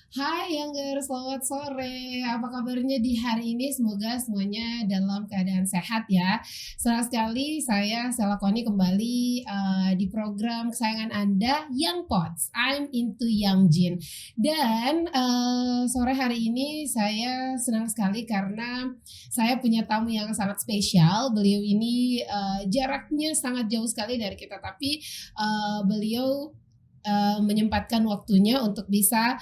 Hai Angger, selamat sore. Apa kabarnya di hari ini? Semoga semuanya dalam keadaan sehat ya. Senang sekali saya Selakoni kembali di program kesayangan Anda, Young Pots. I'm into Young Jin. Dan sore hari ini saya senang sekali karena saya punya tamu yang sangat spesial. Beliau ini jaraknya sangat jauh sekali dari kita, tapi beliau menyempatkan waktunya untuk bisa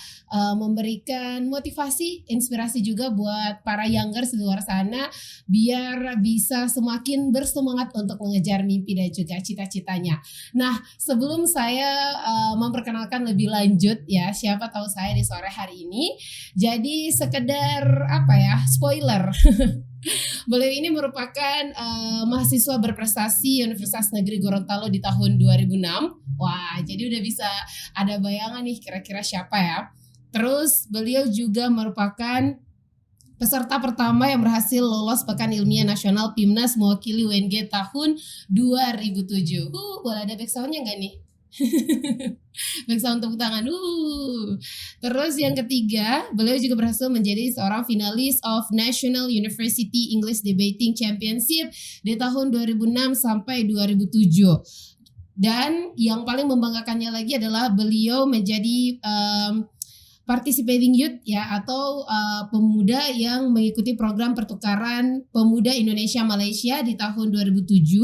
memberikan motivasi, inspirasi juga buat para youngers di luar sana biar bisa semakin bersemangat untuk mengejar mimpi dan juga cita-citanya. Nah, sebelum saya memperkenalkan lebih lanjut ya siapa tahu saya di sore hari ini, jadi sekedar apa ya, spoiler. Beliau ini merupakan mahasiswa berprestasi Universitas Negeri Gorontalo di tahun 2006. Wah, jadi udah bisa ada bayangan nih kira-kira siapa ya. Terus beliau juga merupakan peserta pertama yang berhasil lolos Pekan Ilmiah Nasional PIMNAS mewakili UNG tahun 2007. Boleh ada backsoundnya nggak nih? Backsound tepuk tangan. Terus yang ketiga, beliau juga berhasil menjadi seorang finalis of National University English Debating Championship di tahun 2006 sampai 2007. Dan yang paling membanggakannya lagi adalah beliau menjadi participating youth ya, atau pemuda yang mengikuti program pertukaran pemuda Indonesia Malaysia di tahun 2007.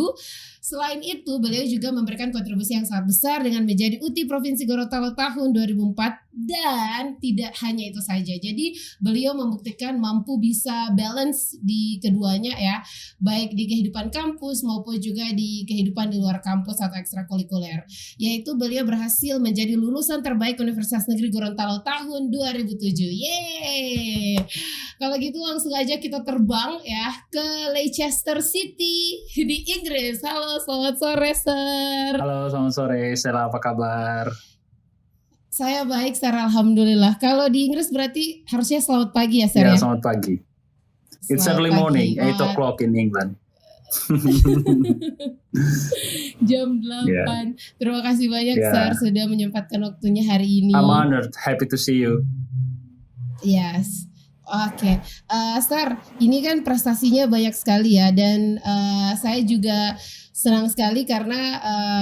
Selain itu, beliau juga memberikan kontribusi yang sangat besar dengan menjadi UTI Provinsi Gorontalo tahun 2004, dan tidak hanya itu saja. Jadi beliau membuktikan mampu bisa balance di keduanya ya, baik di kehidupan kampus maupun juga di kehidupan di luar kampus atau ekstrakurikuler. Yaitu beliau berhasil menjadi lulusan terbaik Universitas Negeri Gorontalo tahun 2007. Yeay! Kalau gitu langsung aja kita terbang ya ke Leicester City di Inggris. Halo, selamat sore, Sir. Halo, selamat sore. Stella, apa kabar? Saya baik, Sir. Alhamdulillah. Kalau di Inggris berarti harusnya selamat pagi ya, Sir Ya, ya? selamat pagi. It's Selamat early pagi. morning, Wah. 8 o'clock in England. Jam 8. Terima kasih banyak, Yeah. Sir, sudah menyempatkan waktunya hari ini. I'm honored, happy to see you. Yes. Oke, Sir, ini kan prestasinya banyak sekali ya, dan saya juga senang sekali karena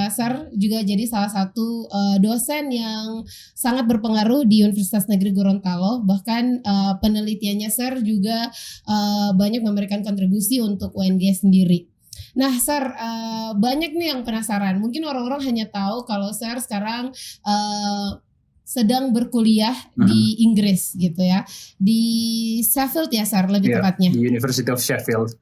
Sir juga jadi salah satu dosen yang sangat berpengaruh di Universitas Negeri Gorontalo. Bahkan penelitiannya Sir juga banyak memberikan kontribusi untuk UNG sendiri. Nah, Sir, banyak nih yang penasaran. Mungkin orang-orang hanya tahu kalau Sir sekarang sedang berkuliah di Inggris gitu ya, di Sheffield ya, Sir, lebih tepatnya. Di University of Sheffield,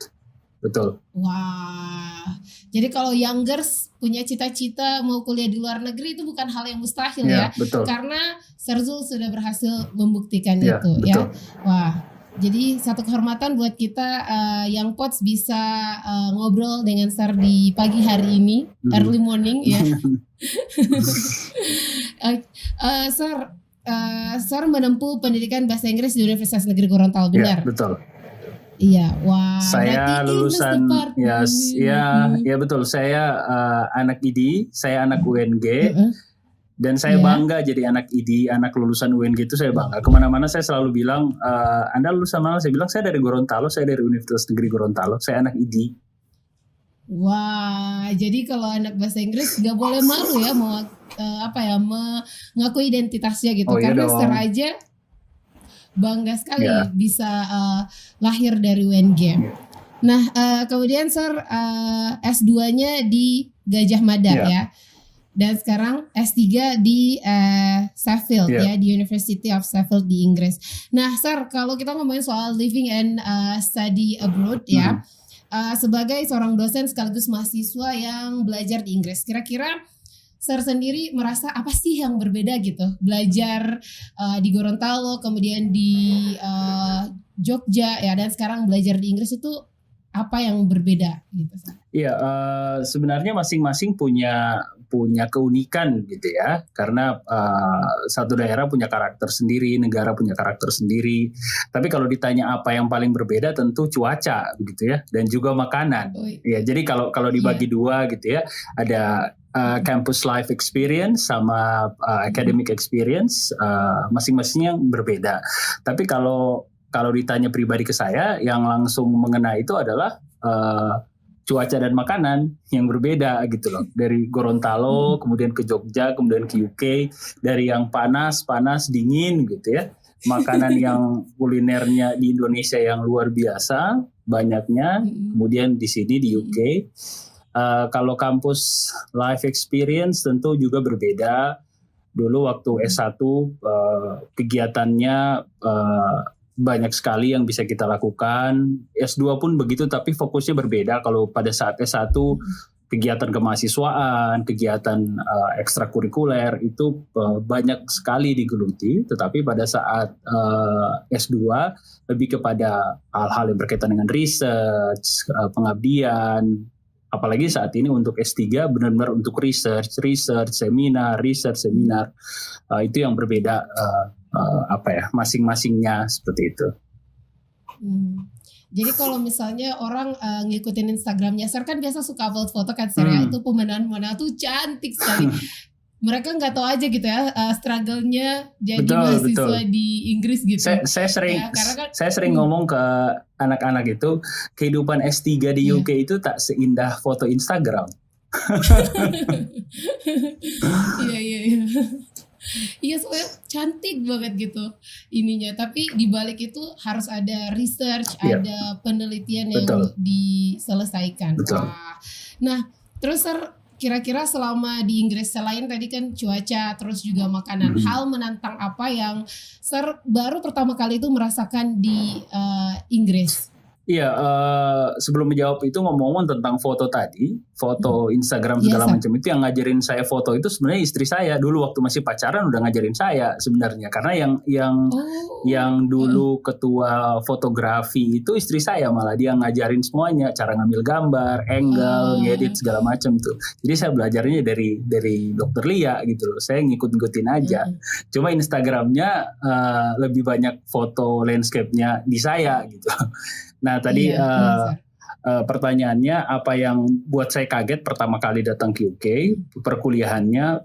betul. Wah, jadi kalau youngers punya cita-cita mau kuliah di luar negeri itu bukan hal yang mustahil ya, betul. karena Sir Zul sudah berhasil membuktikan Ya, itu betul. ya. Wah, jadi satu kehormatan buat kita Young Pots bisa ngobrol dengan Sir di pagi hari ini, early morning ya. Sir menempuh pendidikan bahasa Inggris di Universitas Negeri Gorontalo, benar? Ya, betul. Iya, wah. Saya lulusan, ya betul. Saya anak ID, saya anak UNG, dan saya bangga jadi anak ID, anak lulusan UNG itu saya bangga. Kemana-mana saya selalu bilang, Anda lulusan mana? Saya bilang saya dari Gorontalo, saya dari Universitas Negeri Gorontalo, saya anak ID. Wah, jadi kalau anak bahasa Inggris nggak boleh malu ya mau mengaku identitasnya gitu, karena Sir aja bangga sekali bisa lahir dari UNG. Nah, kemudian Sir S2-nya di Gajah Mada ya, dan sekarang S3 di Sheffield ya, di University of Sheffield di Inggris. Nah, Sir, kalau kita ngomongin soal living and study abroad ya, sebagai seorang dosen sekaligus mahasiswa yang belajar di Inggris, kira-kira Sir sendiri merasa apa sih yang berbeda gitu belajar di Gorontalo, kemudian di Jogja ya, dan sekarang belajar di Inggris itu apa yang berbeda gitu? Iya, sebenarnya masing-masing punya punya keunikan gitu ya, karena satu daerah punya karakter sendiri, negara punya karakter sendiri. Tapi kalau ditanya apa yang paling berbeda, tentu cuaca gitu ya, dan juga makanan. Ya, jadi kalau dibagi dua gitu ya, ada campus life experience sama academic experience, masing-masingnya berbeda. Tapi kalau ditanya pribadi ke saya, yang langsung mengena itu adalah cuaca dan makanan yang berbeda gitu loh. Dari Gorontalo, kemudian ke Jogja, kemudian ke UK, dari yang panas, dingin gitu ya. Makanan yang kulinernya di Indonesia yang luar biasa, banyaknya, kemudian di sini di UK. Kalau kampus life experience tentu juga berbeda. Dulu waktu S1 kegiatannya banyak sekali yang bisa kita lakukan. S2 pun begitu, tapi fokusnya berbeda. Kalau pada saat S1 kegiatan kemahasiswaan, kegiatan ekstrakurikuler itu banyak sekali digeluti. Tetapi pada saat S2 lebih kepada hal-hal yang berkaitan dengan research, pengabdian. Apalagi saat ini untuk S3 benar-benar untuk research, seminar. Itu yang berbeda. Masing-masingnya seperti itu. Jadi kalau misalnya orang ngikutin Instagramnya, Sir kan biasa suka upload foto kan, Sir ya, itu pemandangan tuh cantik sekali. Mereka nggak tahu aja gitu ya struggle-nya jadi mahasiswa di Inggris gitu. Saya sering ngomong ke anak-anak itu, kehidupan S3 di UK itu tak seindah foto Instagram. Iya. Iya, soalnya cantik banget gitu ininya. Tapi di balik itu harus ada research, ada penelitian yang diselesaikan. Nah, terus Sir, kira-kira selama di Inggris, selain tadi kan cuaca, terus juga makanan, hal menantang apa yang Sir baru pertama kali itu merasakan di Inggris? Iya, sebelum menjawab itu ngomong-ngomong tentang foto tadi, foto Instagram segala macam itu, yang ngajarin saya foto itu sebenarnya istri saya. Dulu waktu masih pacaran udah ngajarin saya sebenarnya, karena yang dulu ketua fotografi itu istri saya, malah dia ngajarin semuanya, cara ngambil gambar, angle, ngedit segala macam tuh. Jadi saya belajarnya dari Dokter Lia gitu loh. Saya ngikut-ngikutin aja. Cuma Instagramnya lebih banyak foto landscape-nya di saya gitu. Nah tadi pertanyaannya apa yang buat saya kaget pertama kali datang ke UK, perkuliahannya,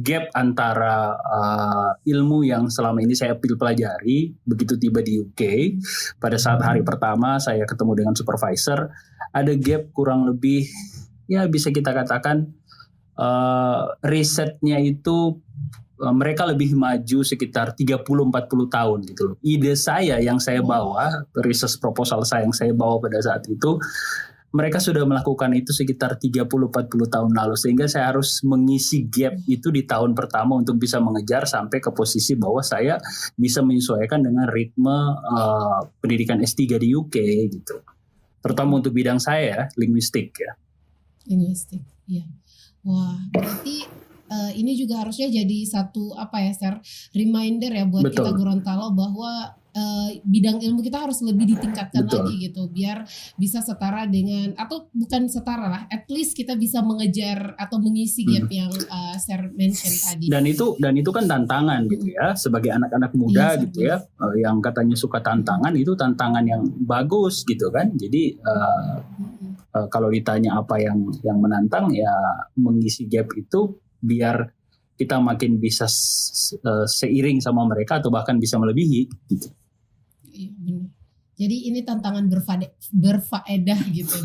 gap antara ilmu yang selama ini saya pelajari begitu tiba di UK, pada saat hari pertama saya ketemu dengan supervisor, ada gap kurang lebih, ya bisa kita katakan risetnya itu mereka lebih maju sekitar 30-40 tahun gitu loh. Ide saya yang saya bawa, research proposal saya yang saya bawa pada saat itu, mereka sudah melakukan itu sekitar 30-40 tahun lalu. Sehingga saya harus mengisi gap itu di tahun pertama untuk bisa mengejar sampai ke posisi bahwa saya bisa menyesuaikan dengan ritme pendidikan S3 di UK gitu. Terutama untuk bidang saya, linguistik ya. Linguistik, iya. Wah, berarti ini juga harusnya jadi satu Sir, reminder ya buat kita Gorontalo bahwa bidang ilmu kita harus lebih ditingkatkan lagi gitu, biar bisa setara dengan, atau bukan setara lah, at least kita bisa mengejar atau mengisi gap yang Sir mention tadi. Dan itu kan tantangan gitu ya, sebagai anak-anak muda gitu ya, yang katanya suka tantangan, itu tantangan yang bagus gitu kan. Jadi kalau ditanya apa yang menantang, ya mengisi gap itu biar kita makin bisa seiring sama mereka atau bahkan bisa melebihi gitu. Iya, benar. Jadi ini tantangan berfaedah gitu.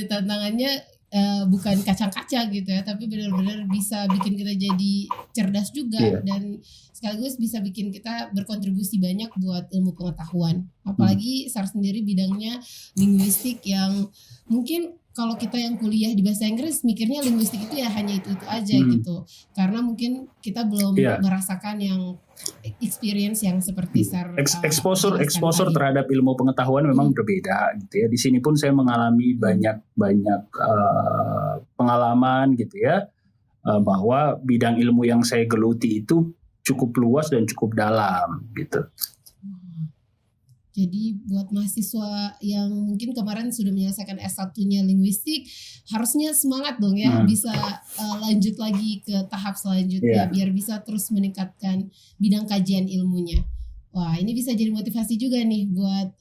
Tantangannya bukan kacang-kaca gitu ya, tapi benar-benar bisa bikin kita jadi cerdas juga, dan sekaligus bisa bikin kita berkontribusi banyak buat ilmu pengetahuan. Apalagi Sar sendiri bidangnya linguistik yang mungkin kalau kita yang kuliah di bahasa Inggris mikirnya linguistik itu ya hanya itu aja gitu. Karena mungkin kita belum merasakan yang experience yang seperti Sar exposure terhadap ilmu pengetahuan memang berbeda gitu ya. Di sini pun saya mengalami banyak pengalaman gitu ya, bahwa bidang ilmu yang saya geluti itu cukup luas dan cukup dalam gitu. Jadi buat mahasiswa yang mungkin kemarin sudah menyelesaikan S1-nya linguistik, harusnya semangat dong ya, bisa lanjut lagi ke tahap selanjutnya biar bisa terus meningkatkan bidang kajian ilmunya. Wah, ini bisa jadi motivasi juga nih buat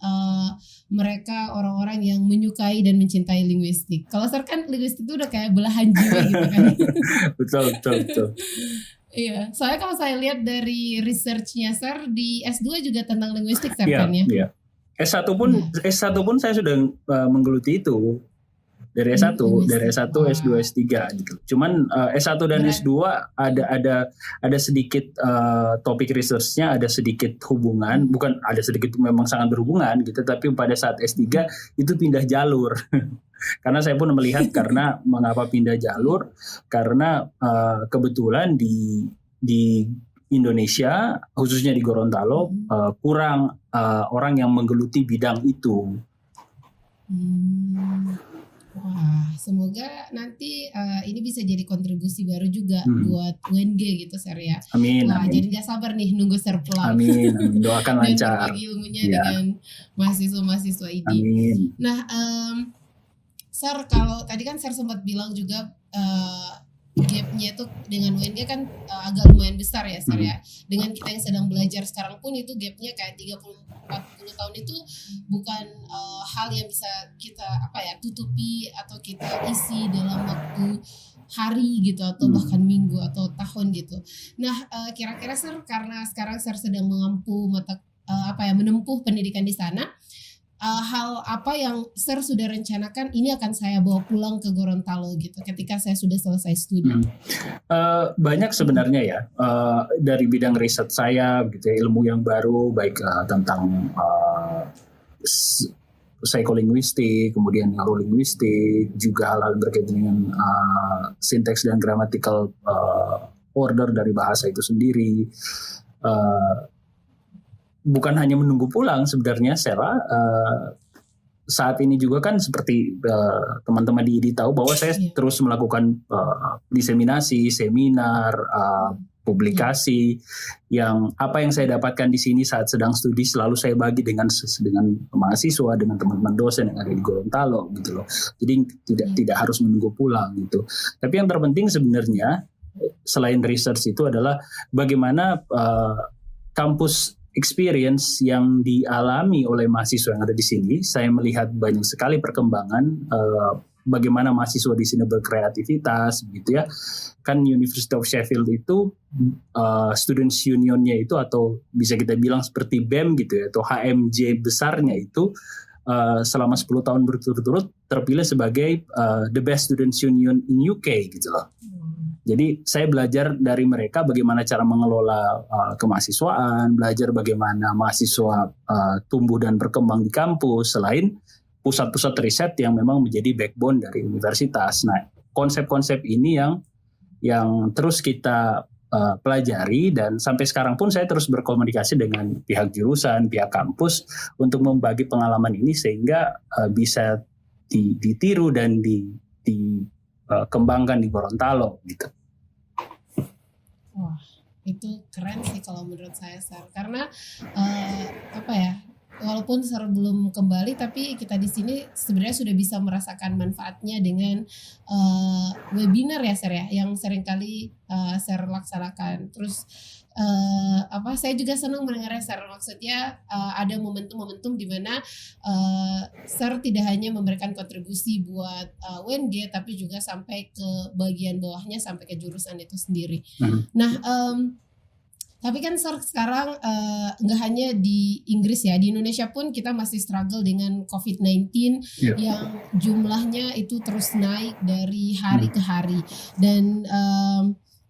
mereka orang-orang yang menyukai dan mencintai linguistik. Kalau Sir kan linguistik itu udah kayak belahan jiwa gitu kan. Betul. Iya, soalnya kalau saya lihat dari research-nya Sir di S2 juga tentang linguistik Sir kan ya? Iya. S1 pun saya sudah menggeluti itu. Dari S1, S2, S3 gitu. Cuman S1 dan S2 ada sedikit topik research-nya, ada sedikit hubungan, bukan ada sedikit, memang sangat berhubungan gitu, tapi pada saat S3 itu pindah jalur. Karena saya pun melihat karena mengapa pindah jalur, karena kebetulan di Indonesia khususnya di Gorontalo kurang orang yang menggeluti bidang itu. Wah, semoga nanti ini bisa jadi kontribusi baru juga buat UNG gitu Sir ya. Amin. Wah, jadi gak sabar nih nunggu Sir pulang. Amin. Doakan lancar. Dan berbagi ilmunya dengan mahasiswa-mahasiswa ini. Amin. Nah, Sir, kalau tadi kan Sir sempat bilang juga gapnya itu dengan UNG kan agak lumayan besar ya Sir ya. Dengan kita yang sedang belajar sekarang pun itu gapnya kayak 30-40 tahun itu bukan hal yang bisa kita tutupi atau kita isi dalam waktu hari gitu atau bahkan minggu atau tahun gitu. Nah, kira-kira Sir karena sekarang Sir sedang menempuh pendidikan di sana, hal apa yang Sir sudah rencanakan ini akan saya bawa pulang ke Gorontalo gitu ketika saya sudah selesai studi? Banyak sebenarnya ya, dari bidang riset saya gitu ya, ilmu yang baru baik tentang psikolinguistik, kemudian neurolinguistik, juga hal-hal berkaitan dengan sinteks dan grammatical order dari bahasa itu sendiri. Bukan hanya menunggu pulang sebenarnya, Sera. Saat ini juga kan seperti teman-teman di IDI tahu bahwa saya terus melakukan diseminasi, seminar, publikasi, yang apa yang saya dapatkan di sini saat sedang studi selalu saya bagi dengan mahasiswa, dengan teman-teman dosen yang ada di Gorontalo gitu loh. Jadi tidak harus menunggu pulang gitu. Tapi yang terpenting sebenarnya selain research itu adalah bagaimana kampus experience yang dialami oleh mahasiswa yang ada di sini. Saya melihat banyak sekali perkembangan bagaimana mahasiswa di sini berkreativitas, gitu ya. Kan University of Sheffield itu Students Unionnya itu, atau bisa kita bilang seperti BEM gitu ya, atau HMJ besarnya itu selama 10 tahun berturut-turut terpilih sebagai the best students union in UK gitu loh. Jadi saya belajar dari mereka bagaimana cara mengelola kemahasiswaan, belajar bagaimana mahasiswa tumbuh dan berkembang di kampus, selain pusat-pusat riset yang memang menjadi backbone dari universitas. Nah, konsep-konsep ini yang terus kita pelajari, dan sampai sekarang pun saya terus berkomunikasi dengan pihak jurusan, pihak kampus untuk membagi pengalaman ini sehingga bisa ditiru dan kembangkan di Gorontalo gitu. Wah, itu keren sih kalau menurut saya, Sar. Karena walaupun Sar belum kembali, tapi kita di sini sebenarnya sudah bisa merasakan manfaatnya dengan webinar ya, Sar ya, yang seringkali Sar laksanakan. Terus saya juga senang mendengarnya, Sar. Maksudnya ada momentum-momentum di mana Sar tidak hanya memberikan kontribusi buat UNG, tapi juga sampai ke bagian bawahnya, sampai ke jurusan itu sendiri. Nah, tapi kan Sar sekarang nggak hanya di Inggris ya, di Indonesia pun kita masih struggle dengan COVID-19 yang jumlahnya itu terus naik dari hari ke hari. Dan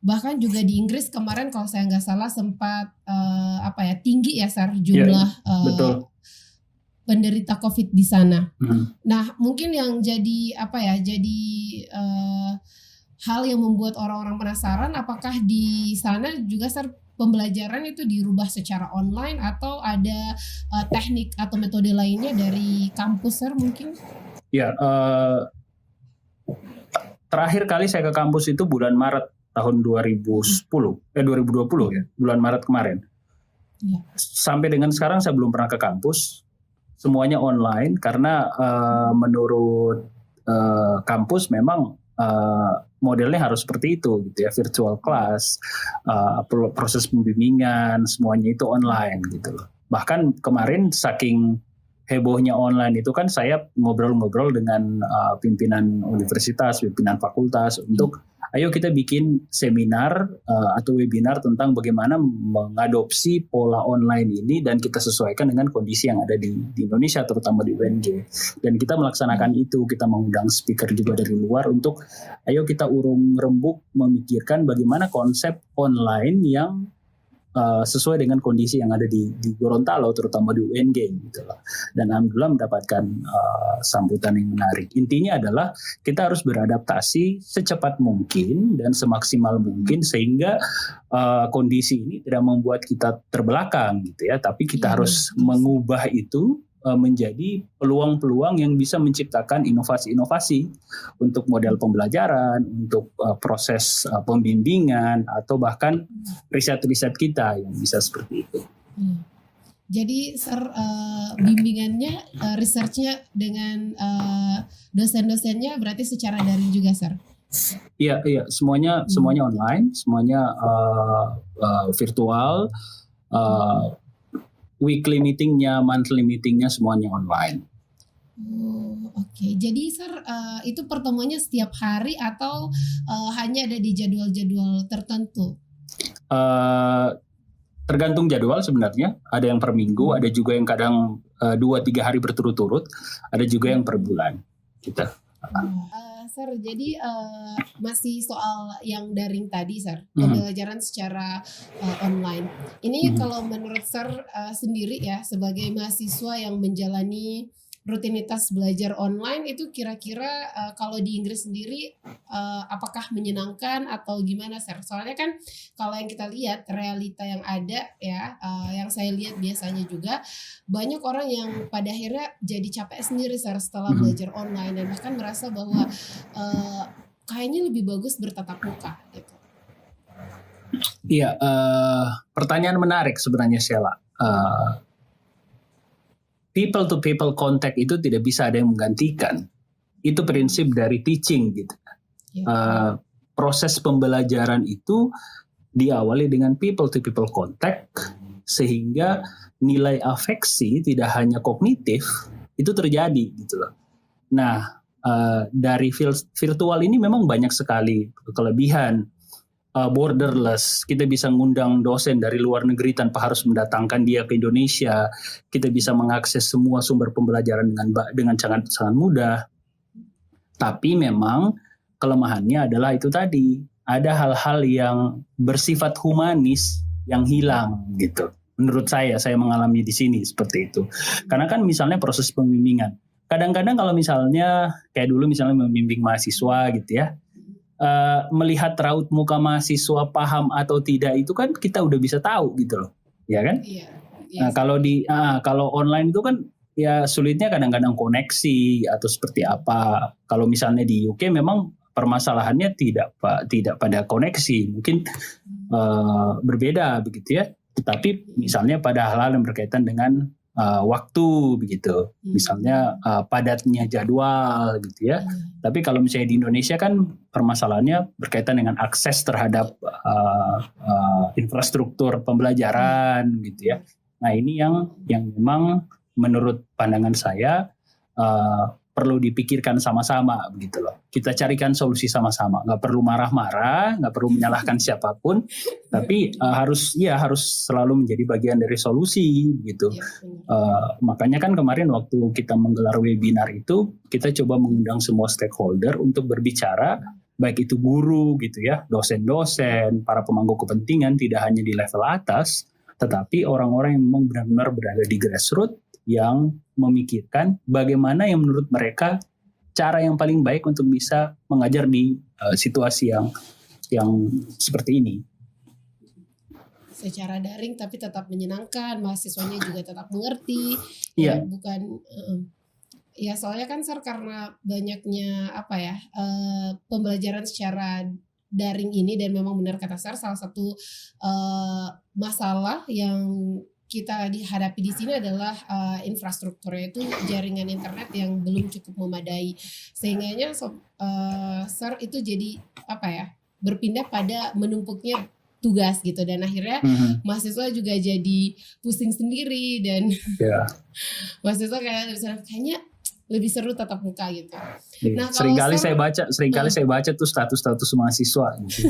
bahkan juga di Inggris kemarin kalau saya nggak salah sempat tinggi ya Sar jumlah penderita COVID di sana. Nah, mungkin yang jadi hal yang membuat orang-orang penasaran, apakah di sana juga Sar pembelajaran itu dirubah secara online atau ada teknik atau metode lainnya dari kampus, Sar mungkin? Ya, terakhir kali saya ke kampus itu bulan Maret tahun 2020 ya, bulan Maret kemarin. Sampai dengan sekarang saya belum pernah ke kampus. semuanya online karena menurut kampus memang modelnya harus seperti itu gitu ya, virtual class, proses pembimbingan semuanya itu online gitu loh. Bahkan kemarin saking hebohnya online itu kan saya ngobrol-ngobrol dengan pimpinan universitas, pimpinan fakultas untuk ayo kita bikin seminar atau webinar tentang bagaimana mengadopsi pola online ini dan kita sesuaikan dengan kondisi yang ada di Indonesia, terutama di UNG. Dan kita melaksanakan itu, kita mengundang speaker juga dari luar untuk ayo kita urung rembuk memikirkan bagaimana konsep online yang sesuai dengan kondisi yang ada di Gorontalo, terutama di UNG gitu loh. Dan alhamdulillah mendapatkan sambutan yang menarik. Intinya adalah kita harus beradaptasi secepat mungkin dan semaksimal mungkin sehingga kondisi ini tidak membuat kita terbelakang gitu ya, tapi kita harus mengubah itu menjadi peluang-peluang yang bisa menciptakan inovasi-inovasi untuk model pembelajaran, untuk proses pembimbingan, atau bahkan riset-riset kita yang bisa seperti itu. Jadi bimbingannya, researchnya dengan dosen-dosennya berarti secara daring juga, Sir? Iya, semuanya online, semuanya virtual. Weekly meetingnya, monthly meetingnya semuanya online. Oke. Jadi Sir, itu pertemuannya setiap hari atau hanya ada di jadwal-jadwal tertentu? Tergantung jadwal sebenarnya. Ada yang per minggu, ada juga yang kadang 2-3 hari berturut-turut, ada juga yang per bulan. Gitu. Sir, jadi masih soal yang daring tadi, Sir, pembelajaran secara online. Ini kalau menurut Sir sendiri ya, sebagai mahasiswa yang menjalani rutinitas belajar online itu kira-kira kalau di Inggris sendiri apakah menyenangkan atau gimana, Sir? Soalnya kan kalau yang kita lihat realita yang ada ya, yang saya lihat biasanya juga banyak orang yang pada akhirnya jadi capek sendiri, Sir, setelah belajar online dan bahkan merasa bahwa kayaknya lebih bagus bertatap muka gitu. Iya, pertanyaan menarik sebenarnya, Sheila. People to people contact itu tidak bisa ada yang menggantikan. Itu prinsip dari teaching gitu. Proses pembelajaran itu diawali dengan people to people contact sehingga nilai afeksi tidak hanya kognitif itu terjadi gitu loh. Nah, dari virtual ini memang banyak sekali kelebihan. Borderless, kita bisa ngundang dosen dari luar negeri tanpa harus mendatangkan dia ke Indonesia. Kita bisa mengakses semua sumber pembelajaran dengan sangat mudah. Tapi memang kelemahannya adalah itu tadi, ada hal-hal yang bersifat humanis yang hilang gitu. Menurut saya mengalami di sini seperti itu. Karena kan misalnya proses pembimbingan. Kadang-kadang kalau misalnya kayak dulu misalnya membimbing mahasiswa gitu ya. Melihat raut muka mahasiswa paham atau tidak itu kan kita udah bisa tahu gitu loh, ya kan? Iya. Nah, kalau online itu kan ya sulitnya kadang-kadang koneksi atau seperti apa. Kalau misalnya di UK memang permasalahannya tidak pada koneksi, mungkin berbeda begitu ya. Tetapi misalnya pada hal-hal yang berkaitan dengan waktu begitu, misalnya padatnya jadwal gitu ya. Tapi kalau misalnya di Indonesia kan permasalahannya berkaitan dengan akses terhadap infrastruktur pembelajaran gitu ya. Nah ini yang memang menurut pandangan saya perlu dipikirkan sama-sama begitu loh. Kita carikan solusi sama-sama. Nggak perlu marah-marah, nggak perlu menyalahkan siapapun, tapi harus selalu menjadi bagian dari solusi gitu. Makanya kan kemarin waktu kita menggelar webinar itu, kita coba mengundang semua stakeholder untuk berbicara, baik itu guru gitu ya, dosen-dosen, para pemangku kepentingan, tidak hanya di level atas, tetapi orang-orang yang memang benar-benar berada di grassroots yang memikirkan bagaimana yang menurut mereka cara yang paling baik untuk bisa mengajar di situasi yang seperti ini. Secara daring tapi tetap menyenangkan, mahasiswanya juga tetap mengerti. Iya. Ya soalnya kan Sir karena banyaknya pembelajaran secara daring ini dan memang benar kata Sir salah satu masalah yang kita dihadapi di sini adalah infrastrukturnya itu jaringan internet yang belum cukup memadai, sehingganya SER itu jadi apa ya, berpindah pada menumpuknya tugas gitu, dan akhirnya mahasiswa juga jadi pusing sendiri, dan mahasiswa kayaknya lebih seru tatap muka gitu. Nah, seringkali saya baca tuh status mahasiswa gitu.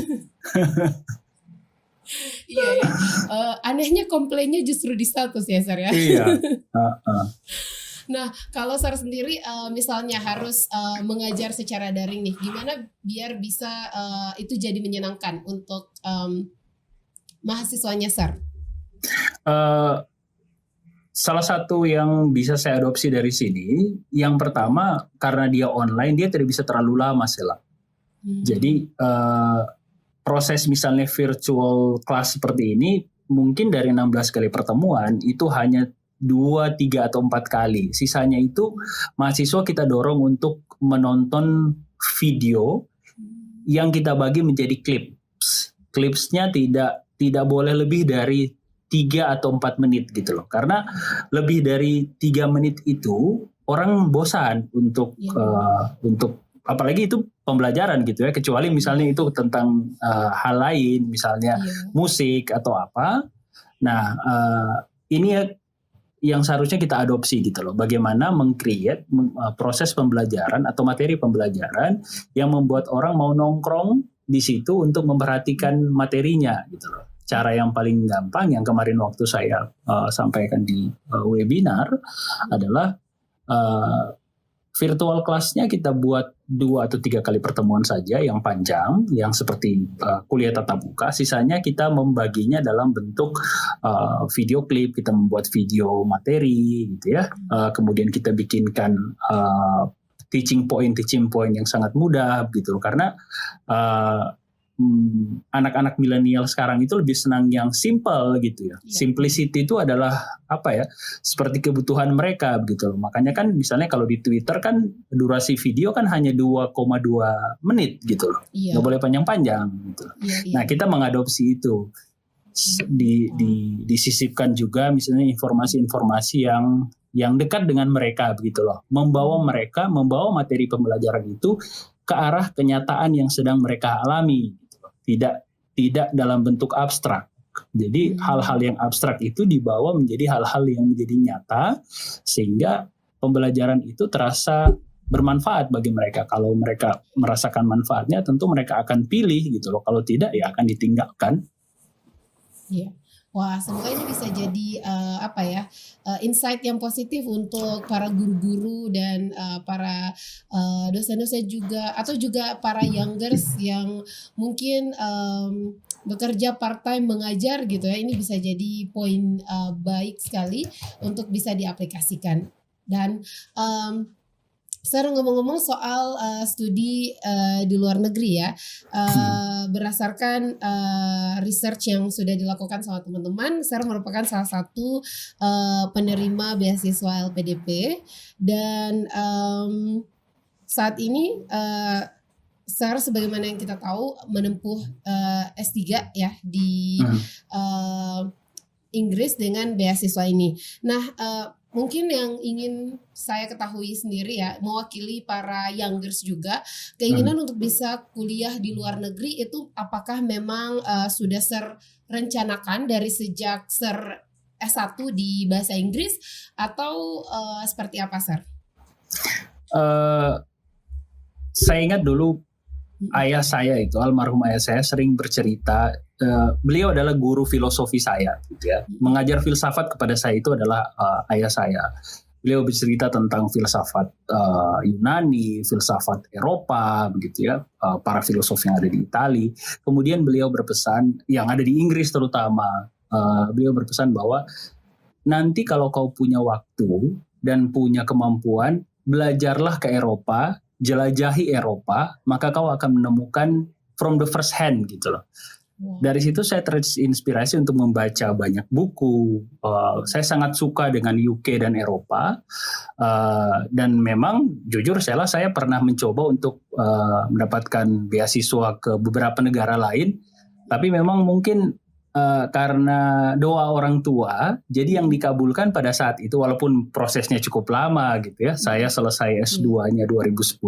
Iya ya. Anehnya komplainnya justru di status ya, Sar ya. Iya. Nah, kalau Sar sendiri misalnya harus mengajar secara daring nih, gimana biar bisa itu jadi menyenangkan untuk mahasiswanya, Sar? Salah satu yang bisa saya adopsi dari sini, yang pertama karena dia online, dia tidak bisa terlalu lama, Sela. Jadi proses misalnya virtual class seperti ini, mungkin dari 16 kali pertemuan itu hanya 2, 3 atau 4 kali. Sisanya itu mahasiswa kita dorong untuk menonton video yang kita bagi menjadi clips. Clipsnya tidak boleh lebih dari 3 atau 4 menit gitu loh. Karena lebih dari 3 menit itu orang bosan untuk apalagi itu pembelajaran gitu ya, kecuali misalnya itu tentang hal lain, misalnya musik atau apa. Nah, ini yang seharusnya kita adopsi gitu loh. Bagaimana meng-create proses pembelajaran atau materi pembelajaran yang membuat orang mau nongkrong di situ untuk memperhatikan materinya gitu loh. Cara yang paling gampang yang kemarin waktu saya sampaikan di webinar adalah virtual class-nya kita buat 2 atau 3 kali pertemuan saja yang panjang, yang seperti kuliah tatap muka. Sisanya kita membaginya dalam bentuk video klip, kita membuat video materi gitu ya. Kemudian kita bikinkan teaching point yang sangat mudah gitu. Karena anak-anak milenial sekarang itu lebih senang yang simple gitu ya. Simplicity itu adalah apa ya, seperti kebutuhan mereka gitu loh. Makanya kan misalnya kalau di Twitter kan durasi video kan hanya 2,2 menit gitu loh. Nggak boleh panjang-panjang gitu. Nah, kita mengadopsi itu. Disisipkan juga misalnya informasi-informasi yang dekat dengan mereka begitu loh. Membawa materi pembelajaran itu ke arah kenyataan yang sedang mereka alami. Tidak dalam bentuk abstrak. Jadi hal-hal yang abstrak itu dibawa menjadi hal-hal yang menjadi nyata, sehingga pembelajaran itu terasa bermanfaat bagi mereka. Kalau mereka merasakan manfaatnya, tentu mereka akan pilih gitu loh. Kalau tidak, ya akan ditinggalkan. Iya. Wah, semoga ini bisa jadi insight yang positif untuk para guru-guru dan para dosen-dosen juga, atau juga para youngers yang mungkin bekerja part-time mengajar gitu ya. Ini bisa jadi poin baik sekali untuk bisa diaplikasikan. Dan ngomong-ngomong soal studi di luar negeri ya, berdasarkan research yang sudah dilakukan sama teman-teman, Sarah merupakan salah satu penerima beasiswa LPDP, dan saat ini Sarah sebagaimana yang kita tahu menempuh S3 ya di Inggris dengan beasiswa ini. Nah, mungkin yang ingin saya ketahui sendiri ya, mewakili para youngers juga, keinginan untuk bisa kuliah di luar negeri itu apakah memang sudah rencanakan dari sejak S1 di bahasa Inggris, atau seperti apa, Sir? Saya ingat dulu ayah saya itu, almarhum ayah saya sering bercerita, beliau adalah guru filosofi saya gitu ya. Mengajar filsafat kepada saya itu adalah ayah saya. Beliau bercerita tentang filsafat Yunani, filsafat Eropa begitu ya, para filosof yang ada di Italia. Kemudian beliau berpesan, yang ada di Inggris terutama, beliau berpesan bahwa nanti kalau kau punya waktu dan punya kemampuan, belajarlah ke Eropa, jelajahi Eropa, maka kau akan menemukan from the first hand gitu loh. Dari situ saya terinspirasi untuk membaca banyak buku. Saya sangat suka dengan UK dan Eropa, dan memang jujur saya pernah mencoba untuk mendapatkan beasiswa ke beberapa negara lain, tapi memang mungkin karena doa orang tua, jadi yang dikabulkan pada saat itu walaupun prosesnya cukup lama gitu ya. Saya selesai S2-nya 2010,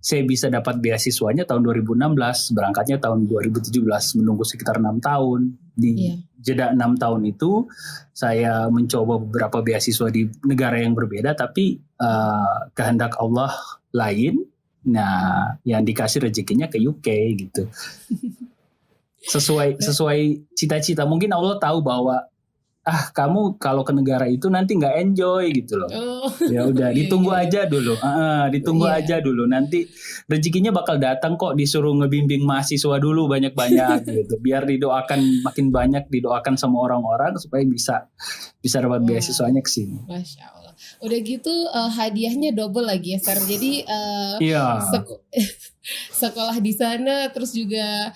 saya bisa dapat beasiswanya tahun 2016, berangkatnya tahun 2017, menunggu sekitar 6 tahun. Di jeda 6 tahun itu saya mencoba beberapa beasiswa di negara yang berbeda, tapi kehendak Allah lain. Nah, yang dikasih rezekinya ke UK gitu. Sesuai cita-cita. Mungkin Allah tahu bahwa kamu kalau ke negara itu nanti nggak enjoy gitu loh. Ya udah ditunggu aja dulu. Ditunggu aja dulu. Nanti rezekinya bakal datang kok, disuruh ngebimbing mahasiswa dulu banyak-banyak gitu. Biar didoakan makin banyak, didoakan sama orang-orang supaya bisa dapat beasiswanya ke sini. Masya Allah. Udah gitu hadiahnya double lagi ya, Sir. Jadi sekolah di sana, terus juga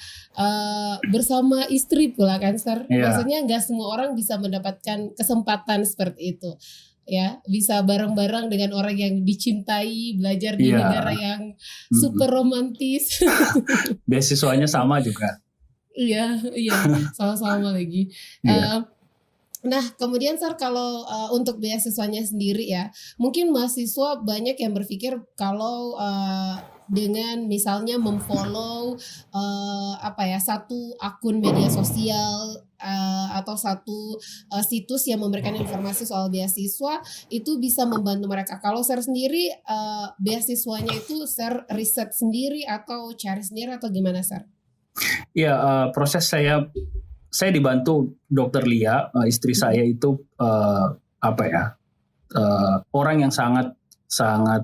bersama istri pula kan, Sir. Maksudnya nggak semua orang bisa mendapatkan kesempatan seperti itu. Ya, bisa bareng-bareng dengan orang yang dicintai, belajar di negara yang super romantis. Beasiswanya sama juga. Iya, sama-sama lagi. Nah, kemudian Sir, kalau untuk beasiswanya sendiri ya, mungkin mahasiswa banyak yang berpikir kalau dengan misalnya memfollow satu akun media sosial atau satu situs yang memberikan informasi soal beasiswa, itu bisa membantu mereka. Kalau Sir sendiri beasiswanya itu Sir riset sendiri atau cari sendiri atau gimana, Sir? Ya, proses saya dibantu Dr. Lia, istri saya itu orang yang sangat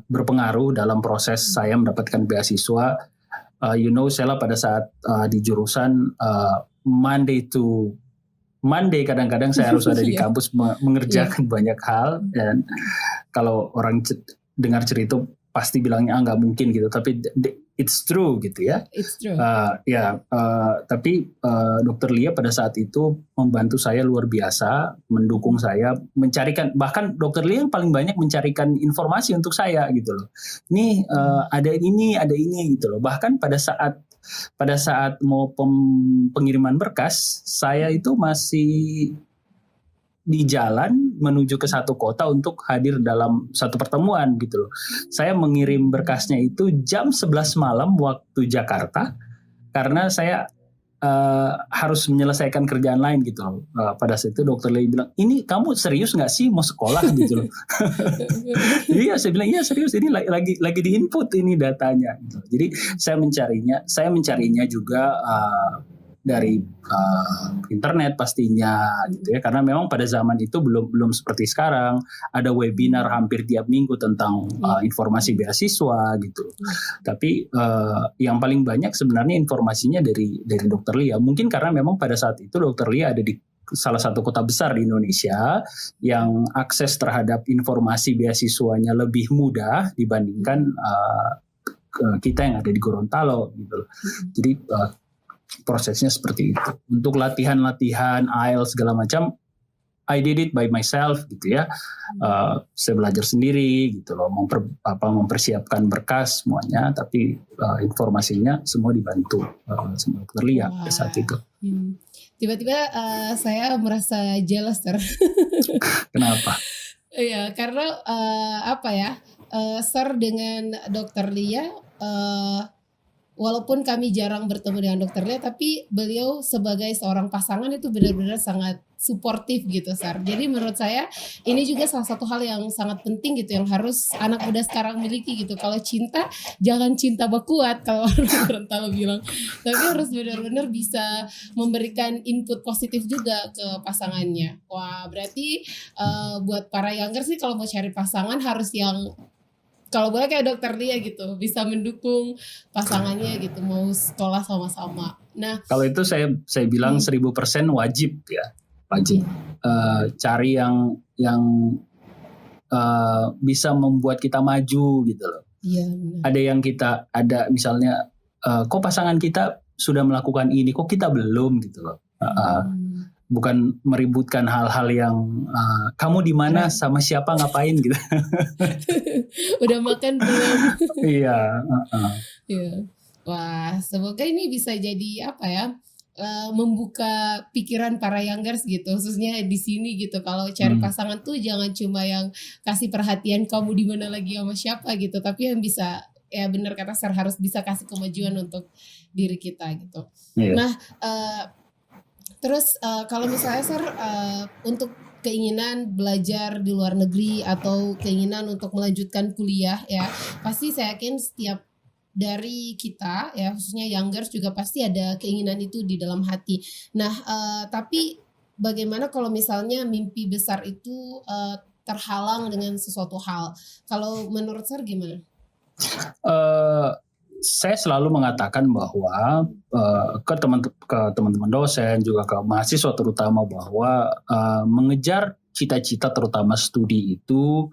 berpengaruh dalam proses saya mendapatkan beasiswa. Sheila pada saat di jurusan Monday to Monday kadang-kadang saya harus ada di kampus mengerjakan banyak hal, dan kalau orang dengar cerita pasti bilangnya nggak mungkin gitu, tapi it's true gitu ya. It's true. Tapi Dr. Lia pada saat itu membantu saya luar biasa, mendukung saya, mencarikan, bahkan Dr. Lia yang paling banyak mencarikan informasi untuk saya gitu loh. Nih ada ini gitu loh. Bahkan pada saat mau pengiriman berkas, saya itu masih di jalan menuju ke satu kota untuk hadir dalam satu pertemuan gitu loh. Saya mengirim berkasnya itu jam 11 malam waktu Jakarta karena saya harus menyelesaikan kerjaan lain gitu loh. Pada saat itu Dr. Lee bilang, ini kamu serius nggak sih mau sekolah gitu loh. Jadi ya saya bilang iya serius, ini lagi di input ini datanya gitu. Jadi saya mencarinya juga dari internet pastinya gitu ya, karena memang pada zaman itu belum seperti sekarang ada webinar hampir tiap minggu tentang informasi beasiswa gitu. Tapi yang paling banyak sebenarnya informasinya dari Dr. Lia, mungkin karena memang pada saat itu Dr. Lia ada di salah satu kota besar di Indonesia yang akses terhadap informasi beasiswanya lebih mudah dibandingkan kita yang ada di Gorontalo gitu. Jadi prosesnya seperti itu. Untuk latihan IELTS segala macam, I did it by myself gitu ya. Saya belajar sendiri gitu loh, mempersiapkan berkas semuanya, tapi informasinya semua dibantu sama Dr. Lia pada saat itu. Tiba-tiba saya merasa jealous, Sir. Kenapa? Iya, karena Sir dengan Dr. Lia, walaupun kami jarang bertemu dengan Dr. Lia, tapi beliau sebagai seorang pasangan itu benar-benar sangat suportif gitu, Sir. Jadi menurut saya ini juga salah satu hal yang sangat penting gitu, yang harus anak muda sekarang miliki gitu. Kalau cinta, jangan cinta bakuat kalau orang Gorontalo bilang, tapi harus benar-benar bisa memberikan input positif juga ke pasangannya. Wah, berarti buat para younger sih kalau mau cari pasangan harus yang, kalau boleh kayak Dr. Lia gitu, bisa mendukung pasangannya gitu, mau sekolah sama-sama. Nah, kalau itu saya bilang 1000% wajib ya, wajib. Cari yang bisa membuat kita maju gitu loh. Iya. Ada yang ada misalnya, kok pasangan kita sudah melakukan ini, kok kita belum gitu loh. Bukan meributkan hal-hal yang kamu di mana, sama siapa, ngapain gitu. Udah makan belum? Iya. Iya. Wah, semoga ini bisa jadi membuka pikiran para youngers gitu, khususnya di sini gitu. Kalau cari pasangan tuh jangan cuma yang kasih perhatian kamu di mana lagi sama siapa gitu, tapi yang bisa, ya benar kata Sir, harus bisa kasih kemajuan untuk diri kita gitu. Nah, terus kalau misalnya Sir untuk keinginan belajar di luar negeri atau keinginan untuk melanjutkan kuliah ya, pasti saya yakin setiap dari kita ya, khususnya youngers juga pasti ada keinginan itu di dalam hati. Nah, tapi bagaimana kalau misalnya mimpi besar itu terhalang dengan sesuatu hal? Kalau menurut Sir gimana? Saya selalu mengatakan bahwa ke teman-teman dosen juga ke mahasiswa terutama bahwa mengejar cita-cita terutama studi itu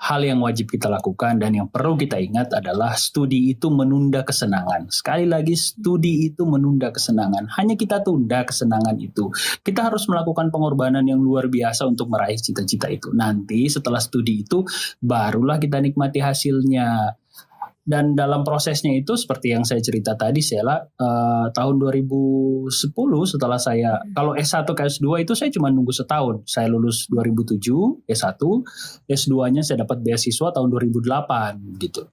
hal yang wajib kita lakukan, dan yang perlu kita ingat adalah studi itu menunda kesenangan. Sekali lagi, studi itu menunda kesenangan. Hanya kita tunda kesenangan itu. Kita harus melakukan pengorbanan yang luar biasa untuk meraih cita-cita itu. Nanti setelah studi itu barulah kita nikmati hasilnya. Dan dalam prosesnya itu seperti yang saya cerita tadi, Sheila, tahun 2010 setelah saya, kalau S1 ke S2 itu saya cuma nunggu setahun. Saya lulus 2007 S1, S2-nya saya dapat beasiswa tahun 2008 gitu.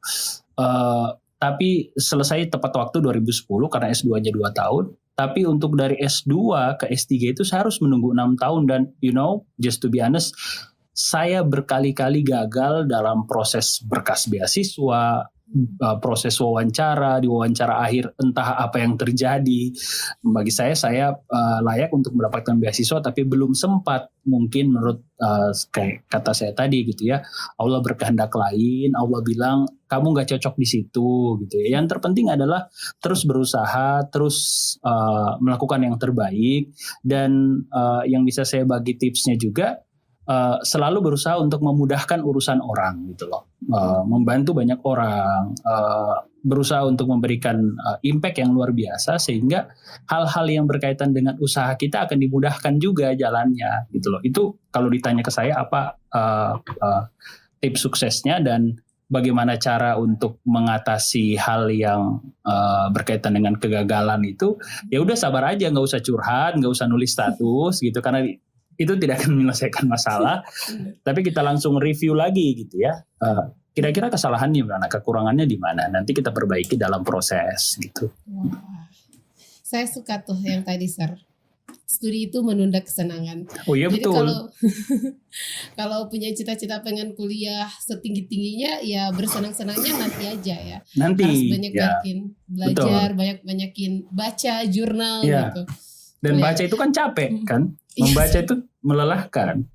Tapi selesai tepat waktu 2010 karena S2-nya 2 tahun. Tapi untuk dari S2 ke S3 itu saya harus menunggu 6 tahun. Dan just to be honest, saya berkali-kali gagal dalam proses berkas beasiswa, proses wawancara, di wawancara akhir entah apa yang terjadi. Bagi saya layak untuk mendapatkan beasiswa, tapi belum sempat. Mungkin menurut kayak kata saya tadi gitu ya, Allah berkehendak lain, Allah bilang kamu gak cocok di situ gitu ya. Yang terpenting adalah terus berusaha, terus melakukan yang terbaik. Dan yang bisa saya bagi tipsnya juga, selalu berusaha untuk memudahkan urusan orang gitu loh, membantu banyak orang, berusaha untuk memberikan impact yang luar biasa, sehingga hal-hal yang berkaitan dengan usaha kita akan dimudahkan juga jalannya gitu loh. Itu kalau ditanya ke saya apa tips suksesnya dan bagaimana cara untuk mengatasi hal yang berkaitan dengan kegagalan itu, ya udah sabar aja, nggak usah curhat, nggak usah nulis status gitu, karena itu tidak akan menyelesaikan masalah. Tapi kita langsung review lagi gitu ya. Kira-kira kesalahannya di mana, kekurangannya di mana. Nanti kita perbaiki dalam proses gitu. Wah. Saya suka tuh yang tadi Sir. Studi itu menunda kesenangan. Oh iya, jadi betul. Kalau punya cita-cita pengen kuliah setinggi-tingginya, ya bersenang-senangnya nanti aja ya. Nanti. Harus banyak-banyakin belajar, banyak-banyakin baca jurnal gitu. Dan baca itu kan capek kan. Membaca itu melelahkan.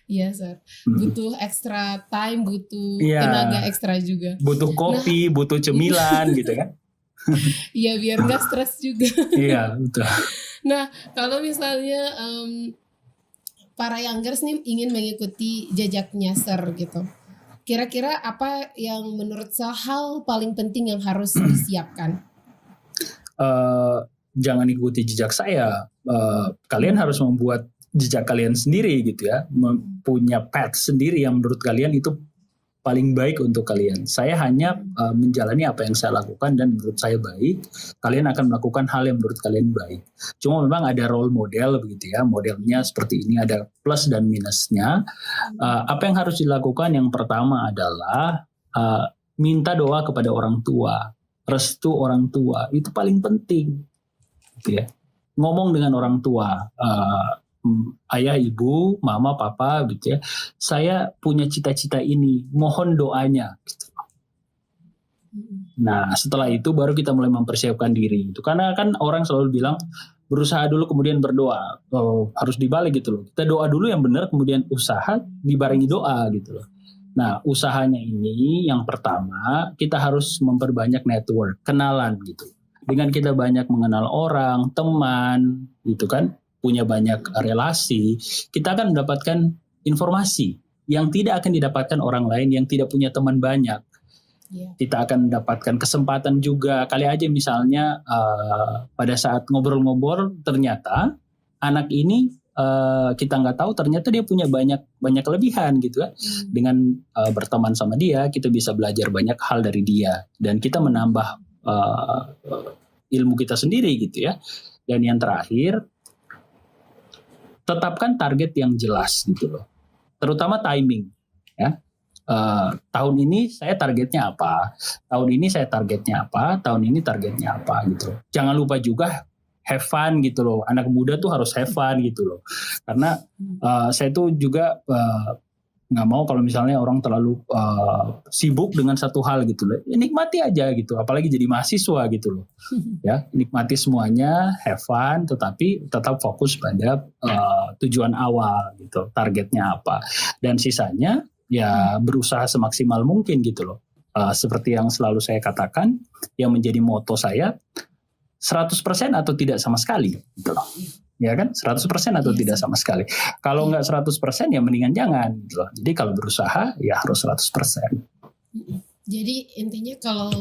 Iya Sir, butuh extra time, butuh tenaga ekstra juga. Butuh kopi, butuh cemilan gitu kan. Iya, biar gak stres juga. Iya, betul. Nah, kalau misalnya para youngers nih ingin mengikuti jejaknya Sir gitu, kira-kira apa yang menurut saya hal paling penting yang harus disiapkan? Jangan ikuti jejak saya. Kalian harus membuat jejak kalian sendiri gitu ya, punya path sendiri yang menurut kalian itu paling baik untuk kalian. Saya hanya menjalani apa yang saya lakukan dan menurut saya baik. Kalian akan melakukan hal yang menurut kalian baik. Cuma memang ada role model begitu ya, modelnya seperti ini, ada plus dan minusnya. Apa yang harus dilakukan? Yang pertama adalah minta doa kepada orang tua, restu orang tua, itu paling penting gitu ya. Ngomong dengan orang tua, ayah, ibu, mama, papa gitu ya. Saya punya cita-cita ini, mohon doanya gitu. Nah, setelah itu baru kita mulai mempersiapkan diri gitu. Karena kan orang selalu bilang berusaha dulu kemudian berdoa. Harus dibalik gitu loh. Kita doa dulu yang benar, kemudian usaha dibarengi doa gitu loh. Nah, usahanya ini yang pertama kita harus memperbanyak network, kenalan gitu. Dengan kita banyak mengenal orang, teman, gitu kan, punya banyak relasi, kita akan mendapatkan informasi yang tidak akan didapatkan orang lain yang tidak punya teman banyak. Kita akan mendapatkan kesempatan juga. Kali aja misalnya pada saat ngobrol-ngobrol ternyata anak ini kita nggak tahu ternyata dia punya banyak kelebihan gitu kan. Dengan berteman sama dia, kita bisa belajar banyak hal dari dia dan kita menambah ilmu kita sendiri gitu ya. Dan yang terakhir, tetapkan target yang jelas gitu loh. Terutama timing ya. Tahun ini saya targetnya apa? Tahun ini saya targetnya apa? Tahun ini targetnya apa gitu. Jangan lupa juga have fun gitu loh. Anak muda tuh harus have fun gitu loh. Karena saya tuh juga nggak mau kalau misalnya orang terlalu sibuk dengan satu hal gitu loh. Ya, nikmati aja gitu. Apalagi jadi mahasiswa gitu loh. Ya, nikmati semuanya, have fun, tetapi tetap fokus pada tujuan awal gitu. Targetnya apa. Dan sisanya ya berusaha semaksimal mungkin gitu loh. Seperti yang selalu saya katakan, yang menjadi moto saya 100% atau tidak sama sekali gitu loh. Ya kan? 100% atau tidak sama sekali. Kalau nggak 100% ya mendingan jangan gitu loh. Jadi kalau berusaha ya harus 100%. Jadi intinya kalau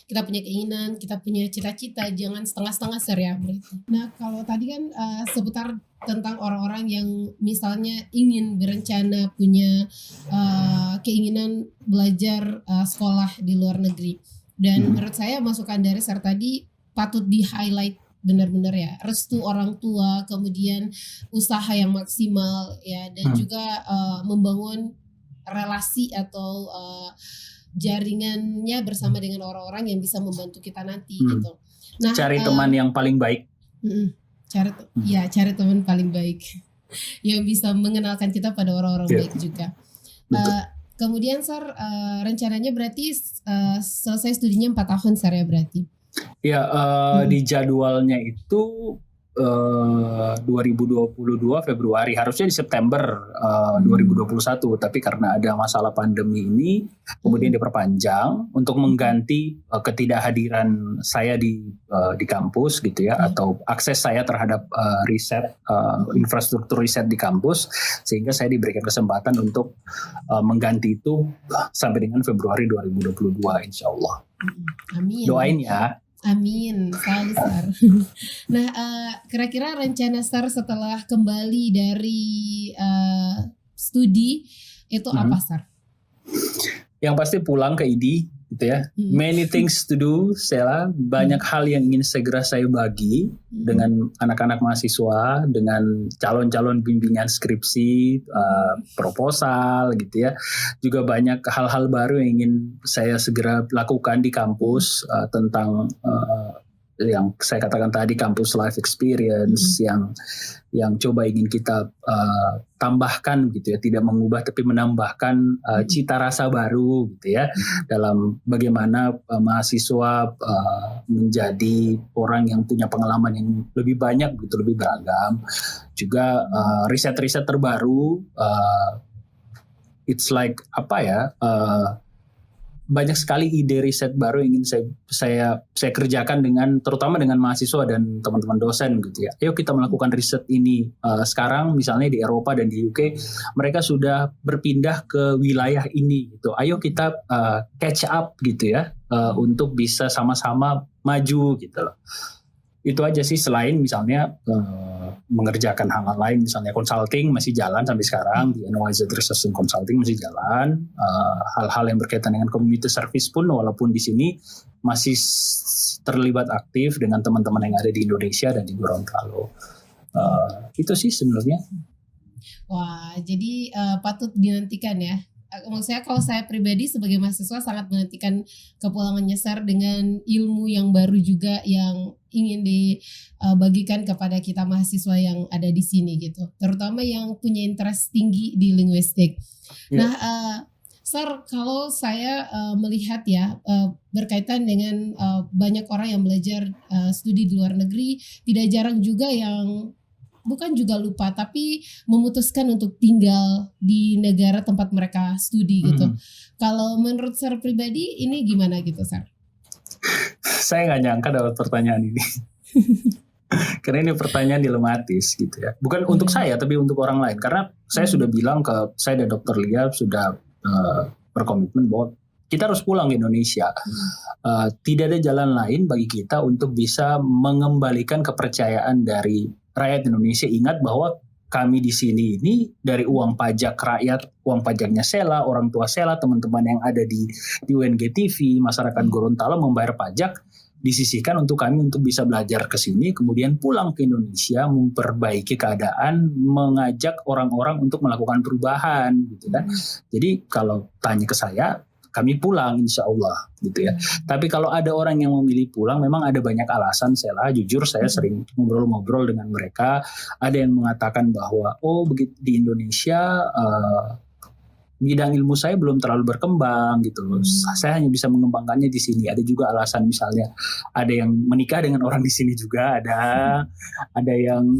kita punya keinginan, kita punya cita-cita, jangan setengah-setengah Sir ya berarti. Nah kalau tadi kan seputar tentang orang-orang yang misalnya ingin berencana punya keinginan belajar sekolah di luar negeri. Dan menurut saya masukan dari Sir tadi patut di-highlight benar-benar ya, restu orang tua, kemudian usaha yang maksimal ya, dan juga membangun relasi atau jaringannya bersama dengan orang-orang yang bisa membantu kita nanti gitu. Nah, cari teman yang paling baik. Cari teman paling baik yang bisa mengenalkan kita pada orang-orang baik juga. Kemudian Sir, rencananya berarti selesai studinya 4 tahun Sir ya berarti? Ya, di jadwalnya itu 2022 Februari, harusnya di September 2021, tapi karena ada masalah pandemi ini kemudian diperpanjang untuk mengganti ketidakhadiran saya di kampus gitu ya, atau akses saya terhadap riset, infrastruktur riset di kampus, sehingga saya diberikan kesempatan untuk mengganti itu sampai dengan Februari 2022 insya Allah. Amin. Doain ya. Amin, selalu Sir. Nah, kira-kira rencana Sir setelah kembali dari studi itu apa Sir? Yang pasti pulang ke ID gitu ya. Many things to do, Sheila. Banyak hal yang ingin segera saya bagi dengan anak-anak mahasiswa, dengan calon-calon bimbingan skripsi, proposal gitu ya. Juga banyak hal-hal baru yang ingin saya segera lakukan di kampus, tentang yang saya katakan tadi, kampus life experience yang coba ingin kita tambahkan gitu ya, tidak mengubah tapi menambahkan cita rasa baru gitu ya, dalam bagaimana mahasiswa menjadi orang yang punya pengalaman yang lebih banyak gitu, lebih beragam. Juga riset-riset terbaru, it's like apa ya, banyak sekali ide riset baru yang ingin saya kerjakan terutama dengan mahasiswa dan teman-teman dosen gitu ya. Ayo kita melakukan riset ini. Sekarang misalnya di Eropa dan di UK mereka sudah berpindah ke wilayah ini gitu. Ayo kita catch up gitu ya, untuk bisa sama-sama maju gitu loh. Itu aja sih, selain misalnya mengerjakan hal lain, misalnya consulting masih jalan sampai sekarang di NYZ Research and Consulting masih jalan, hal-hal yang berkaitan dengan community service pun walaupun di sini masih terlibat aktif dengan teman-teman yang ada di Indonesia dan di Gorontalo. Itu sih sebenarnya. Wah, jadi patut dinantikan ya. Maksud saya kalau saya pribadi sebagai mahasiswa sangat menantikan kepulangannya Sir dengan ilmu yang baru juga yang ingin dibagikan kepada kita mahasiswa yang ada di sini gitu, terutama yang punya interest tinggi di linguistik. Nah, Sir, kalau saya melihat ya, berkaitan dengan banyak orang yang belajar studi di luar negeri, tidak jarang juga yang bukan juga lupa tapi memutuskan untuk tinggal di negara tempat mereka studi gitu. Kalau menurut Sir pribadi ini gimana gitu Sir? Saya nggak nyangka dapat pertanyaan ini. Karena ini pertanyaan dilematis gitu ya. Bukan untuk saya tapi untuk orang lain. Karena saya sudah bilang saya dan Dr. Lia sudah berkomitmen bahwa kita harus pulang ke Indonesia. Tidak ada jalan lain bagi kita untuk bisa mengembalikan kepercayaan dari rakyat Indonesia. Ingat bahwa kami di sini ini dari uang pajak rakyat, uang pajaknya Sheila, orang tua Sheila, teman-teman yang ada di UNG TV, masyarakat Gorontalo membayar pajak disisihkan untuk kami untuk bisa belajar ke sini, kemudian pulang ke Indonesia, memperbaiki keadaan, mengajak orang-orang untuk melakukan perubahan, gitu kan. Jadi kalau tanya ke saya, kami pulang insya Allah, gitu ya. Tapi kalau ada orang yang memilih pulang, memang ada banyak alasan. Jujur saya sering ngobrol-ngobrol dengan mereka. Ada yang mengatakan bahwa begitu di Indonesia bidang ilmu saya belum terlalu berkembang gitu loh. Saya hanya bisa mengembangkannya di sini. Ada juga alasan misalnya ada yang menikah dengan orang di sini juga ada yang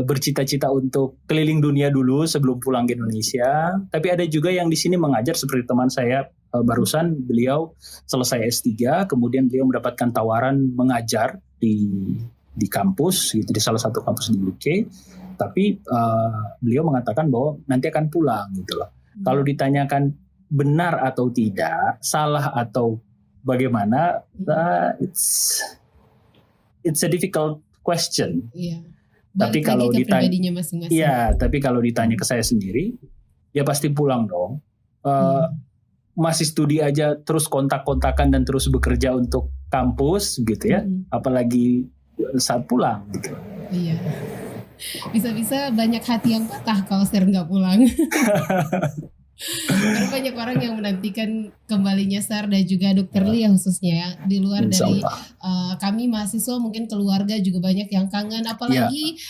bercita-cita untuk keliling dunia dulu sebelum pulang ke Indonesia. Tapi ada juga yang di sini mengajar seperti teman saya barusan, beliau selesai S3, kemudian beliau mendapatkan tawaran mengajar di kampus gitu, di salah satu kampus di UK. Tapi beliau mengatakan bahwa nanti akan pulang gitu loh. Kalau ditanyakan benar atau tidak, salah atau bagaimana, it's a difficult question. Iya. Tapi kalau ditanya masing-masing. Iya, tapi kalau ditanya ke saya sendiri, ya pasti pulang dong. Masih studi aja terus kontak-kontakan dan terus bekerja untuk kampus gitu ya, apalagi saat pulang gitu. Iya. Bisa-bisa banyak hati yang patah kalau Sir nggak pulang. Karena banyak orang yang menantikan kembalinya Sir dan juga Dr. Lia khususnya ya. Di luar dari kami mahasiswa, mungkin keluarga juga banyak yang kangen. Apalagi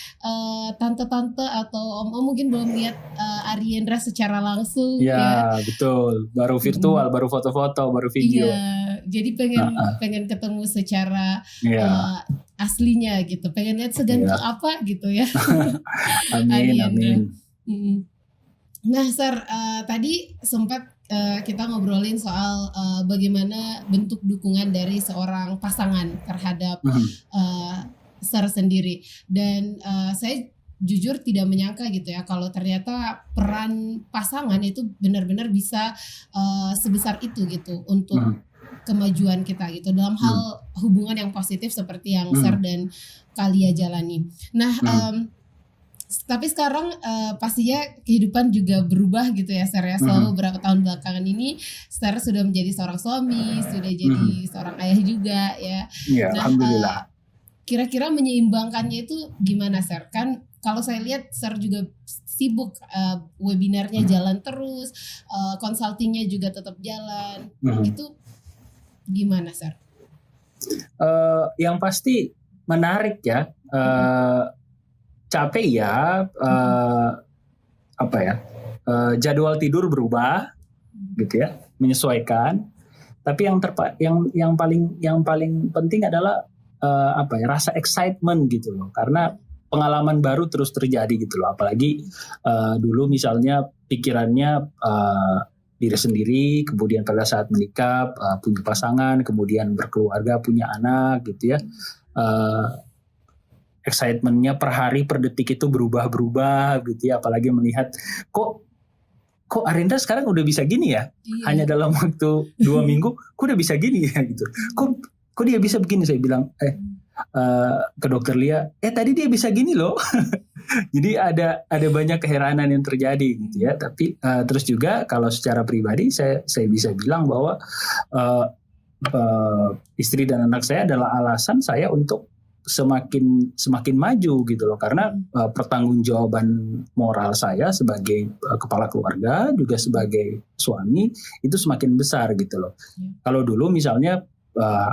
tante-tante atau om-om mungkin belum lihat Ariendra secara langsung. Ya, betul. Baru virtual, baru foto-foto, baru video. Iya, jadi pengen ketemu secara aslinya gitu. Pengen lihat seganteng apa gitu ya. Amin. Nah, Sir, tadi sempat kita ngobrolin soal bagaimana bentuk dukungan dari seorang pasangan terhadap Sir sendiri. Dan saya jujur tidak menyangka gitu ya kalau ternyata peran pasangan itu benar-benar bisa sebesar itu gitu untuk kemajuan kita gitu dalam hal hubungan yang positif seperti yang Sir dan Kalia jalani. Nah, tapi sekarang pastinya kehidupan juga berubah gitu ya Sir ya. Selama beberapa tahun belakangan ini Sir sudah menjadi seorang suami, sudah jadi seorang ayah juga ya. Nah, alhamdulillah. Kira-kira menyeimbangkannya itu gimana Sir? Kan kalau saya lihat Sir juga sibuk, webinarnya jalan terus, consultingnya juga tetap jalan. Itu gimana Sir? Yang pasti menarik ya. Capek ya, jadwal tidur berubah, gitu ya, menyesuaikan. Tapi yang paling penting adalah rasa excitement gitu loh, karena pengalaman baru terus terjadi gitu loh. Apalagi dulu misalnya pikirannya diri sendiri, kemudian pada saat menikah punya pasangan, kemudian berkeluarga, punya anak, gitu ya. Excitementnya per hari per detik itu berubah gitu ya, apalagi melihat kok Ariendra sekarang udah bisa gini ya, hanya dalam waktu 2 minggu kok udah bisa gini ya gitu, kok dia bisa begini. Saya bilang ke Dokter Lia, tadi dia bisa gini loh. Jadi ada banyak keheranan yang terjadi gitu ya. Tapi terus juga kalau secara pribadi saya bisa bilang bahwa istri dan anak saya adalah alasan saya untuk semakin maju gitu loh, karena pertanggungjawaban moral saya sebagai kepala keluarga juga sebagai suami itu semakin besar gitu loh. Kalau dulu misalnya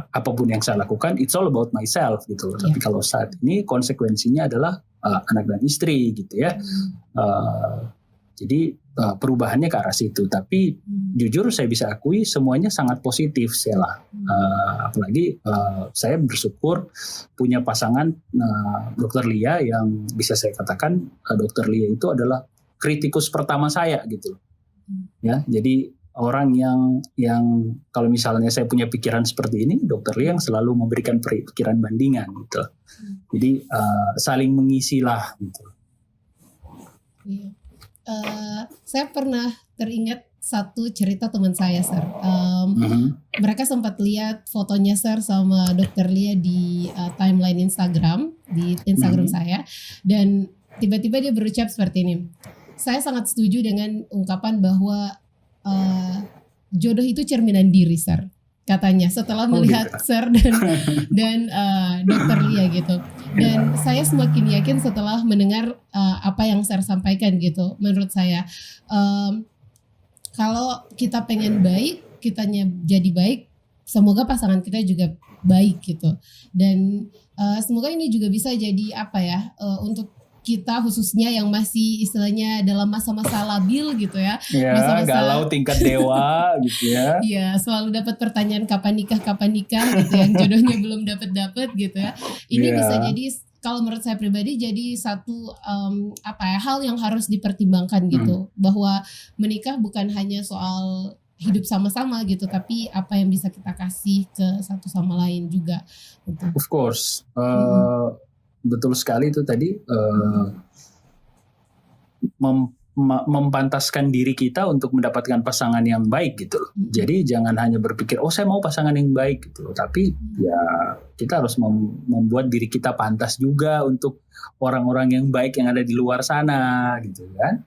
apapun yang saya lakukan it's all about myself gitu loh. Tapi kalau saat ini konsekuensinya adalah anak dan istri gitu ya. Jadi perubahannya ke arah situ. Tapi jujur saya bisa akui semuanya sangat positif, Sela. Apalagi saya bersyukur punya pasangan Dokter Lia yang bisa saya katakan Dokter Lia itu adalah kritikus pertama saya gitu. Ya, jadi orang yang kalau misalnya saya punya pikiran seperti ini, Dokter Lia yang selalu memberikan pikiran bandingan gitu. Jadi saling mengisi lah gitu. Iya. Saya pernah teringat satu cerita teman saya, Sir. Mereka sempat lihat fotonya Sir sama Dokter Lia di timeline Instagram, di Instagram saya, dan tiba-tiba dia berucap seperti ini. Saya sangat setuju dengan ungkapan bahwa jodoh itu cerminan diri, Sir. katanya setelah melihat gitu. Sir dan Dr. Lia gitu. Dan saya semakin yakin setelah mendengar apa yang Sir sampaikan gitu. Menurut saya kalau kita pengen baik, kitanya jadi baik, semoga pasangan kita juga baik gitu. Dan semoga ini juga bisa jadi apa ya, untuk kita khususnya yang masih istilahnya dalam masa-masa labil gitu ya. Ya, Masa-masa galau tingkat dewa gitu ya. Iya, selalu dapat pertanyaan kapan nikah gitu, yang jodohnya belum dapat gitu ya. Ini bisa jadi, kalau menurut saya pribadi, jadi satu hal yang harus dipertimbangkan gitu, bahwa menikah bukan hanya soal hidup sama-sama gitu, tapi apa yang bisa kita kasih ke satu sama lain juga. Gitu. Of course, betul sekali itu tadi, mempantaskan diri kita untuk mendapatkan pasangan yang baik gitu loh. Jadi jangan hanya berpikir saya mau pasangan yang baik gitu loh, tapi ya kita harus membuat diri kita pantas juga untuk orang-orang yang baik yang ada di luar sana gitu kan.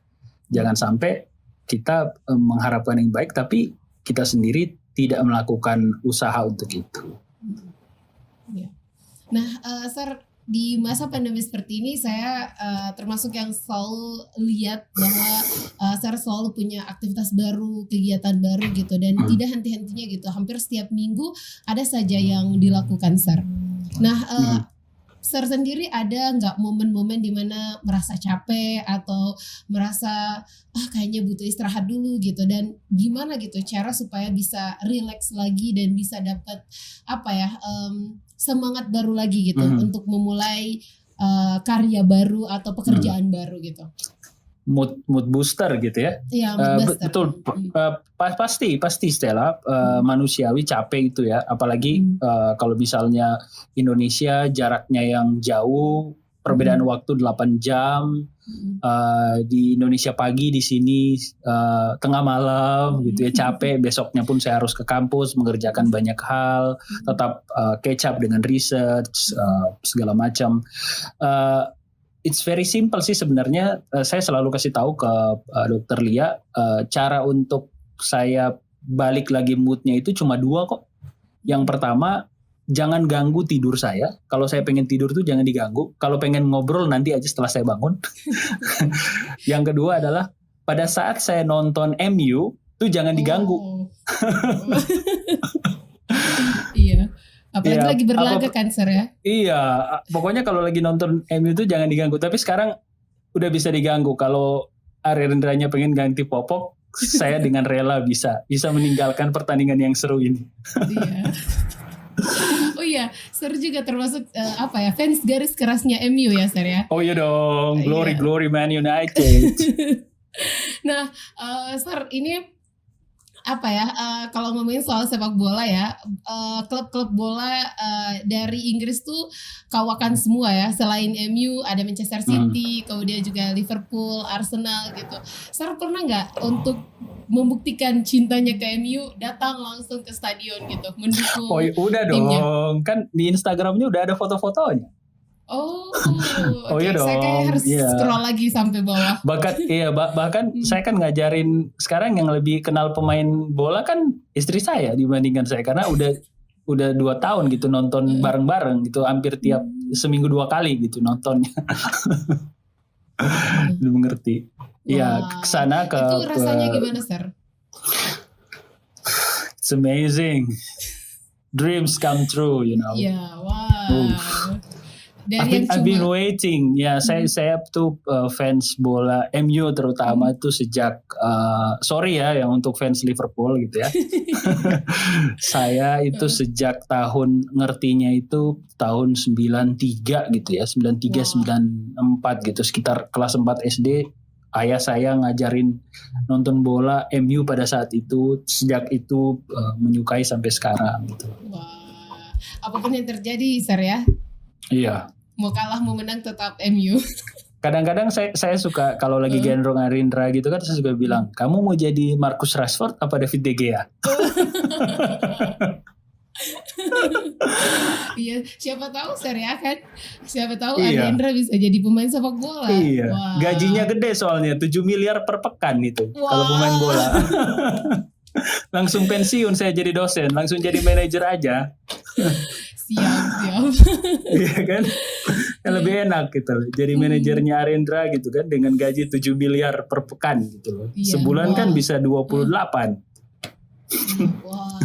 Jangan sampai kita mengharapkan yang baik tapi kita sendiri tidak melakukan usaha untuk itu. Nah, Sir, di masa pandemi seperti ini saya termasuk yang selalu lihat bahwa Sir selalu punya aktivitas baru, kegiatan baru gitu, dan tidak henti-hentinya gitu. Hampir setiap minggu ada saja yang dilakukan Sir. Nah, Sir sendiri ada nggak momen-momen dimana merasa capek atau merasa kayaknya butuh istirahat dulu gitu, dan gimana gitu cara supaya bisa relax lagi dan bisa dapat semangat baru lagi gitu untuk memulai karya baru atau pekerjaan baru gitu. Mood booster gitu ya. Iya, mood booster. Betul. Pasti Stella, manusiawi capek itu ya, apalagi kalau misalnya Indonesia jaraknya yang jauh, perbedaan waktu 8 jam, di Indonesia pagi, di sini tengah malam gitu ya, capek. Besoknya pun saya harus ke kampus mengerjakan banyak hal, tetap catch up dengan research segala macam. It's very simple sih sebenarnya. Saya selalu kasih tahu ke Dr. Lia, cara untuk saya balik lagi moodnya itu cuma 2 kok. Yang pertama, jangan ganggu tidur saya. Kalau saya pengen tidur tuh jangan diganggu. Kalau pengen ngobrol nanti aja setelah saya bangun. Yang kedua adalah pada saat saya nonton MU tuh jangan diganggu. Iya. Apalagi lagi berlaga kan Sir ya. Iya, pokoknya kalau lagi nonton MU itu jangan diganggu. Tapi sekarang udah bisa diganggu. Kalau Arendranya pengen ganti popok, saya dengan rela bisa meninggalkan pertandingan yang seru ini. Iya. Oh iya, Sir juga termasuk fans garis kerasnya MU ya Sir ya. Oh iya dong, glory Man United. Nah, Sir, ini kalau ngomongin soal sepak bola ya, klub-klub bola dari Inggris tuh kawakan semua ya. Selain MU ada Manchester City, kemudian juga Liverpool, Arsenal gitu. Sir pernah nggak untuk membuktikan cintanya ke MU, datang langsung ke stadion gitu, mendukung? Oh udah timnya? Dong, kan di Instagramnya udah ada foto-fotonya. Iya dong. Saya kayak harus scroll lagi sampai bawah. Bahkan saya kan ngajarin sekarang yang lebih kenal pemain bola kan istri saya dibandingkan saya, karena udah 2 tahun gitu nonton bareng-bareng gitu, hampir tiap seminggu 2 kali gitu nontonnya. Lu mengerti? Iya, kesana ke. Itu rasanya gimana Sir? It's amazing. Dreams come true, you know. Iya, wow. I've been waiting. Ya, saya tuh fans bola MU terutama itu sejak sorry ya yang untuk fans Liverpool gitu ya. Saya itu sejak tahun ngertinya itu tahun 93 gitu ya, 93 94 gitu, sekitar kelas 4 SD. Ayah saya ngajarin nonton bola MU pada saat itu, sejak itu menyukai sampai sekarang gitu. Wah, apapun yang terjadi Sir ya. Iya. Mau kalah mau menang tetap MU. Kadang-kadang saya suka kalau lagi gendong Arindra gitu kan, saya juga bilang, kamu mau jadi Marcus Rashford apa David De Gea? Iya, siapa tahu Sir ya kan. Siapa tahu Arindra bisa jadi pemain sepak bola. Iya. Wow. Gajinya gede soalnya 7 miliar per pekan itu kalau pemain bola. Langsung pensiun saya jadi dosen, langsung jadi manajer aja. Siap. Iya kan? Yang lebih enak gitu loh. Jadi manajernya Arendra gitu kan dengan gaji 7 miliar per pekan gitu loh. Sebulan kan bisa 28. Wah.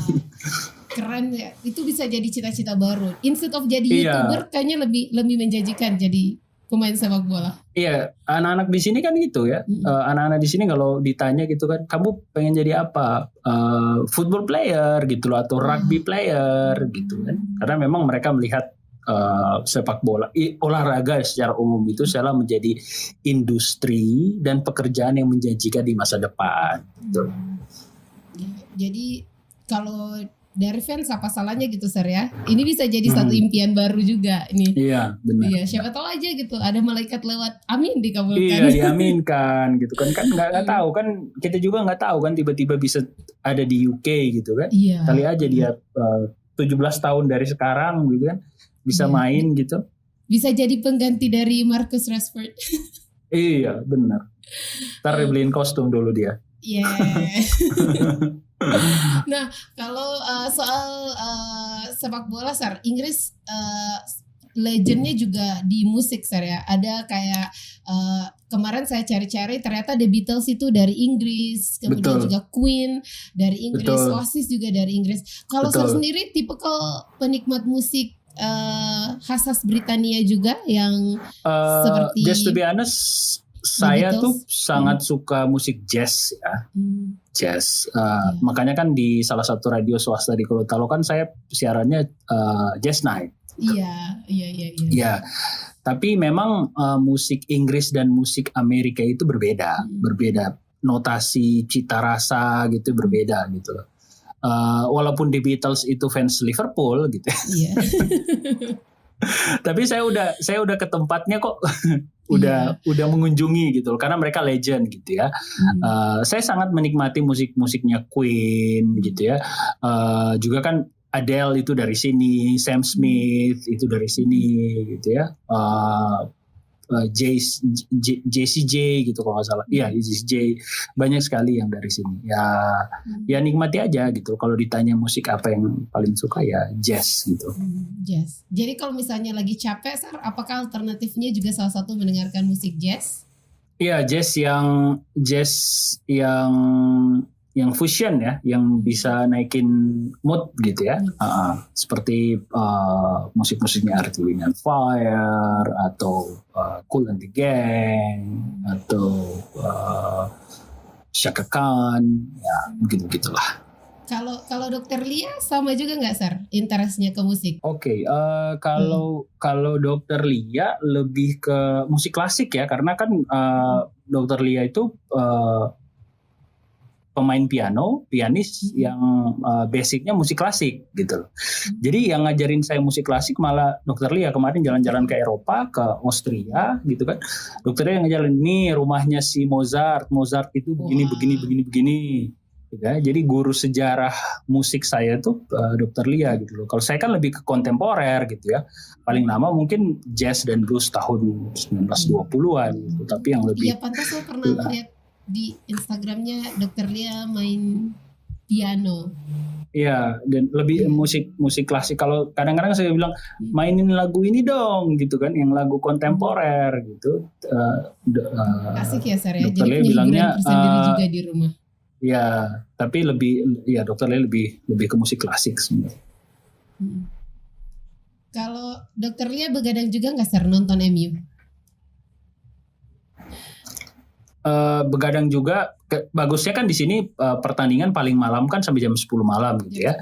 Keren ya. Itu bisa jadi cita-cita baru. Instead of jadi YouTuber kayaknya lebih menjanjikan jadi pemain sepak bola. Iya, anak-anak di sini kan gitu ya. Anak-anak di sini kalau ditanya gitu kan, kamu pengen jadi apa? Football player gitu loh atau rugby player gitu kan. Karena memang mereka melihat sepak bola, olahraga secara umum itu salah menjadi industri dan pekerjaan yang menjanjikan di masa depan. Gitu. Jadi kalau dari fans apa salahnya gitu Sir ya. Ini bisa jadi satu impian baru juga ini. Iya benar. Iya siapa tahu aja gitu ada malaikat lewat amin dikabulkan. Iya diaminkan gitu kan nggak tahu kan kita juga nggak tahu kan tiba-tiba bisa ada di UK gitu kan. Iya. Kali aja dia 17 tahun dari sekarang gitu kan bisa main gitu. Bisa jadi pengganti dari Marcus Rashford. Iya benar. Ntar beliin kostum dulu dia. Iya. Nah, kalau soal sepak bola, Sar, Inggris legendnya juga di musik, Sar ya. Ada kayak kemarin saya cari-cari, ternyata The Beatles itu dari Inggris, kemudian juga Queen dari Inggris, Oasis juga dari Inggris. Kalau Sar sendiri tipikal penikmat musik khas Britania juga yang seperti. Just to be honest, saya tuh sangat suka musik jazz ya. Jazz. Makanya kan di salah satu radio swasta di Gorontalo kan saya siarannya Jazz Night. Iya. Tapi memang musik Inggris dan musik Amerika itu berbeda. Notasi, cita rasa gitu berbeda gitu loh. Walaupun The Beatles itu fans Liverpool gitu. Iya. Tapi saya udah ke tempatnya kok. udah mengunjungi gitu loh karena mereka legend gitu ya. Saya sangat menikmati musiknya Queen gitu ya. Juga kan Adele itu dari sini, Sam Smith itu dari sini gitu ya. JCJ gitu kalau nggak salah. Iya JCJ banyak sekali yang dari sini. Ya nikmati aja gitu. Kalau ditanya musik apa yang paling suka ya jazz gitu. Jazz. Jadi kalau misalnya lagi capek, Sar, apakah alternatifnya juga salah satu mendengarkan musik jazz? Iya jazz yang fusion ya, yang bisa naikin mood gitu ya. Seperti musik-musiknya Earth, Wind and Fire atau Kool and the Gang atau Chaka Khan, ya begitulah. Kalau Dokter Lia sama juga nggak, Sar, interestnya ke musik? Oke, kalau Dokter Lia lebih ke musik klasik ya, karena kan Dokter Lia itu pemain pianis yang basicnya musik klasik gitu loh. Jadi yang ngajarin saya musik klasik malah Dokter Lia. Kemarin jalan-jalan ke Eropa, ke Austria gitu kan. Dokter Lia ngajarin nih rumahnya si Mozart itu begini. Ya, jadi guru sejarah musik saya tuh Dokter Lia gitu loh. Kalau saya kan lebih ke kontemporer gitu ya. Paling lama mungkin jazz dan blues tahun 1920-an gitu. Tapi yang lebih. Iya, pantas saya pernah lihat di Instagramnya Dokter Lia main piano. Iya, dan lebih musik klasik. Kalau kadang-kadang saya bilang mainin lagu ini dong gitu kan, yang lagu kontemporer gitu. Asik ya, Sar ya. Dokter Jadi Lia bilangnya tersendiri juga di rumah. Ya, tapi Dokter Lia lebih ke musik klasik sebenarnya. Kalau Dokter Lia begadang juga nggak, Sar, nonton MU? Begadang juga. Bagusnya kan di sini pertandingan paling malam kan sampai jam 10 malam gitu ya.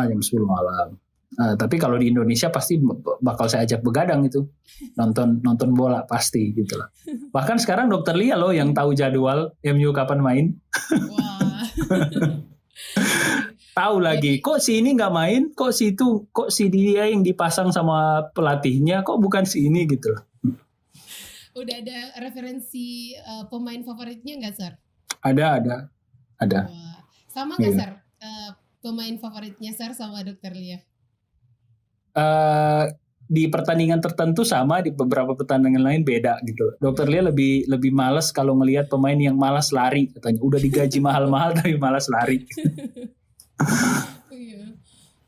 Jam 10 malam. Tapi kalau di Indonesia pasti bakal saya ajak begadang itu. Nonton bola pasti gitu lah. Bahkan sekarang Dokter Lia loh yang tahu jadwal MU kapan main. Wah. Tahu lagi, kok si ini nggak main, kok si dia yang dipasang sama pelatihnya, kok bukan si ini gitu loh. Udah ada referensi pemain favoritnya nggak, Sar? Ada. Wah. Sama nggak, Sar? Pemain favoritnya Sar sama Dokter Lia? di pertandingan tertentu sama, di beberapa pertandingan lain beda gitu. Dokter Lia lebih malas kalau ngelihat pemain yang malas lari katanya. Udah digaji mahal-mahal tapi malas lari. Iya.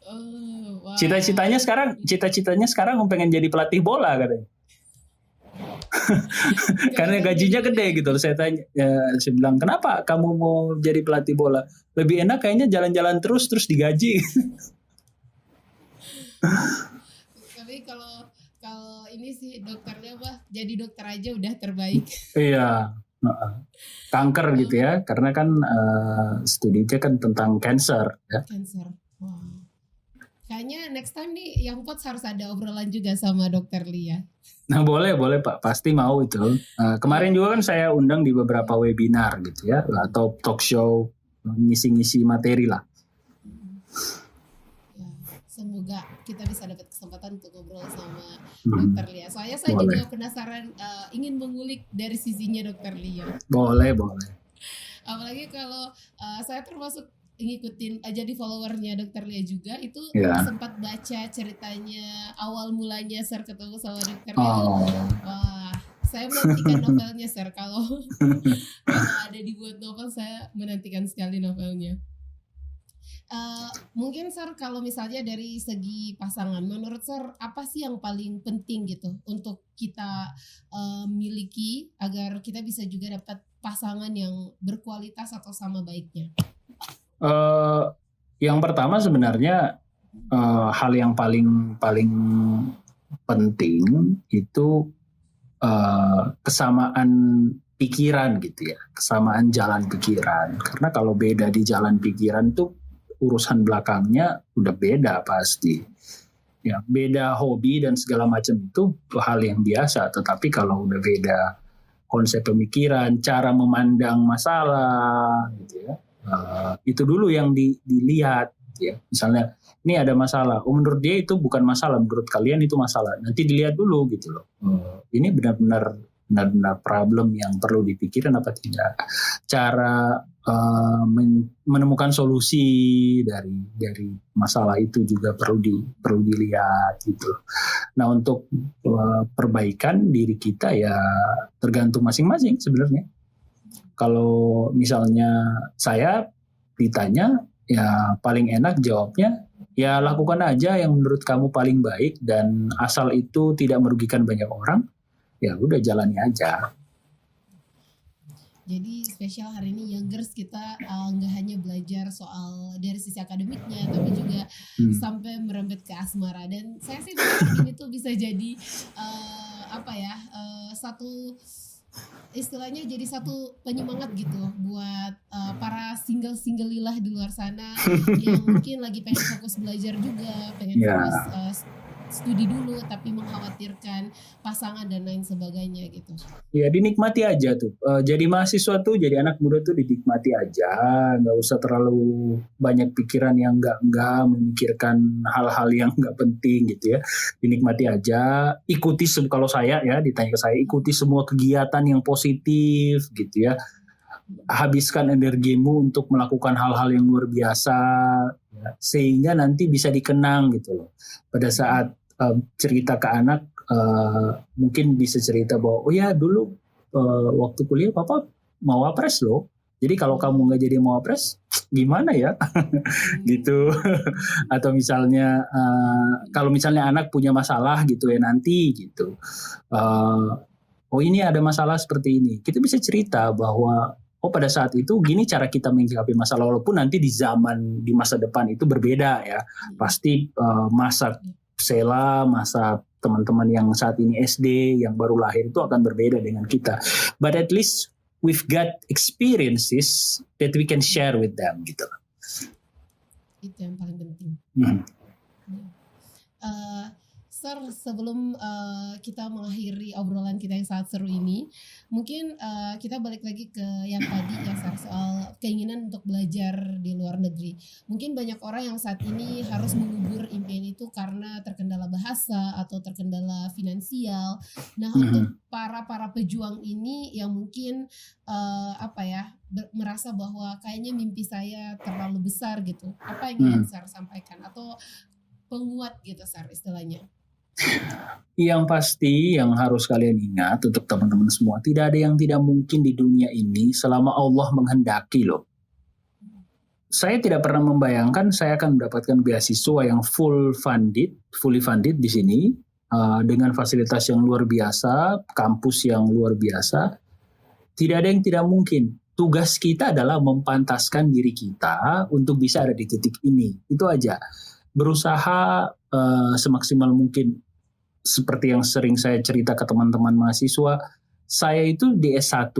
Oh, wah. Cita-citanya sekarang pengen jadi pelatih bola katanya. Karena gajinya gede gitu. Saya tanya, saya bilang kenapa kamu mau jadi pelatih bola? Lebih enak kayaknya jalan-jalan terus digaji. Tapi kalau ini sih dokternya jadi dokter aja udah terbaik. Iya. Kanker gitu ya, karena kan studinya kan tentang cancer ya. Cancer. Wow. Kayaknya next time nih yang Pots harus ada obrolan juga sama dokter Lia. Nah boleh Pak, pasti mau itu. Kemarin juga kan saya undang di beberapa webinar gitu ya, atau talk show, ngisi-ngisi materi lah. Ya, semoga kita bisa dapat kesempatan untuk ngobrol sama dokter Lia. Soalnya saya juga penasaran, ingin mengulik dari sisinya dokter Lia. Boleh. Apalagi kalau saya termasuk ngikutin jadi followernya dokter Lia juga, itu sempat baca ceritanya awal mulanya Sir ketemu sama dokter Lia. Wah, saya menantikan novelnya Sir. Kalau ada dibuat novel, saya menantikan sekali novelnya. Mungkin Sir kalau misalnya dari segi pasangan, menurut Sir apa sih yang paling penting gitu untuk kita miliki agar kita bisa juga dapat pasangan yang berkualitas atau sama baiknya? Yang pertama sebenarnya hal yang paling penting itu kesamaan pikiran gitu ya, kesamaan jalan pikiran. Karena kalau beda di jalan pikiran tuh urusan belakangnya udah beda pasti. Ya, beda hobi dan segala macam itu hal yang biasa. Tetapi kalau udah beda konsep pemikiran, cara memandang masalah, gitu ya. Itu dulu yang dilihat ya. Misalnya ini ada masalah, menurut dia itu bukan masalah, menurut kalian itu masalah. Nanti dilihat dulu gitu loh. Ini benar-benar problem yang perlu dipikirkan apa tidak. Cara menemukan solusi dari masalah itu juga perlu dilihat gitu. Nah, untuk perbaikan diri kita ya tergantung masing-masing sebenarnya. Kalau misalnya saya ditanya, ya paling enak jawabnya, ya lakukan aja yang menurut kamu paling baik dan asal itu tidak merugikan banyak orang, ya udah jalani aja. Jadi spesial hari ini Youngers kita nggak hanya belajar soal dari sisi akademiknya, tapi juga sampai merembet ke asmara. Dan saya sih berharap ini tuh bisa jadi satu istilahnya jadi satu penyemangat gitu buat para single lilah di luar sana yang mungkin lagi pengen fokus belajar juga, pengen fokus studi dulu tapi mengkhawatirkan pasangan dan lain sebagainya gitu. Ya dinikmati aja tuh. Jadi mahasiswa tuh, jadi anak muda tuh dinikmati aja, nggak usah terlalu banyak pikiran yang enggak memikirkan hal-hal yang nggak penting gitu ya. Dinikmati aja, ikuti kalau saya ya ditanya ke saya, ikuti semua kegiatan yang positif gitu ya. Habiskan energimu untuk melakukan hal-hal yang luar biasa ya, sehingga nanti bisa dikenang gitu loh. Pada saat cerita ke anak, mungkin bisa cerita bahwa oh ya dulu waktu kuliah papa mau wapres loh, jadi kalau kamu nggak jadi mau wapres gimana ya gitu. Atau misalnya kalau misalnya anak punya masalah gitu ya nanti gitu, oh ini ada masalah seperti ini, kita bisa cerita bahwa oh pada saat itu gini cara kita menyikapi masalah, walaupun nanti di masa depan itu berbeda ya, pasti masa Sela, masa teman-teman yang saat ini SD, yang baru lahir itu akan berbeda dengan kita. But at least we've got experiences that we can share with them gitu. Itu yang paling penting. Sir, sebelum kita mengakhiri obrolan kita yang sangat seru ini, mungkin kita balik lagi ke yang tadi ya Sir, soal keinginan untuk belajar di luar negeri. Mungkin banyak orang yang saat ini harus mengubur impian itu karena terkendala bahasa atau terkendala finansial. Nah, untuk para pejuang ini yang mungkin merasa bahwa kayaknya mimpi saya terlalu besar gitu. Apa yang ingin Sir sampaikan atau penguat gitu Sir istilahnya? Yang pasti yang harus kalian ingat untuk teman-teman semua, tidak ada yang tidak mungkin di dunia ini selama Allah menghendaki loh. Saya tidak pernah membayangkan saya akan mendapatkan beasiswa yang fully funded di sini, dengan fasilitas yang luar biasa, kampus yang luar biasa. Tidak ada yang tidak mungkin. Tugas kita adalah mempantaskan diri kita untuk bisa ada di titik ini. Itu aja. Berusaha semaksimal mungkin. Seperti yang sering saya cerita ke teman-teman mahasiswa, saya itu di S1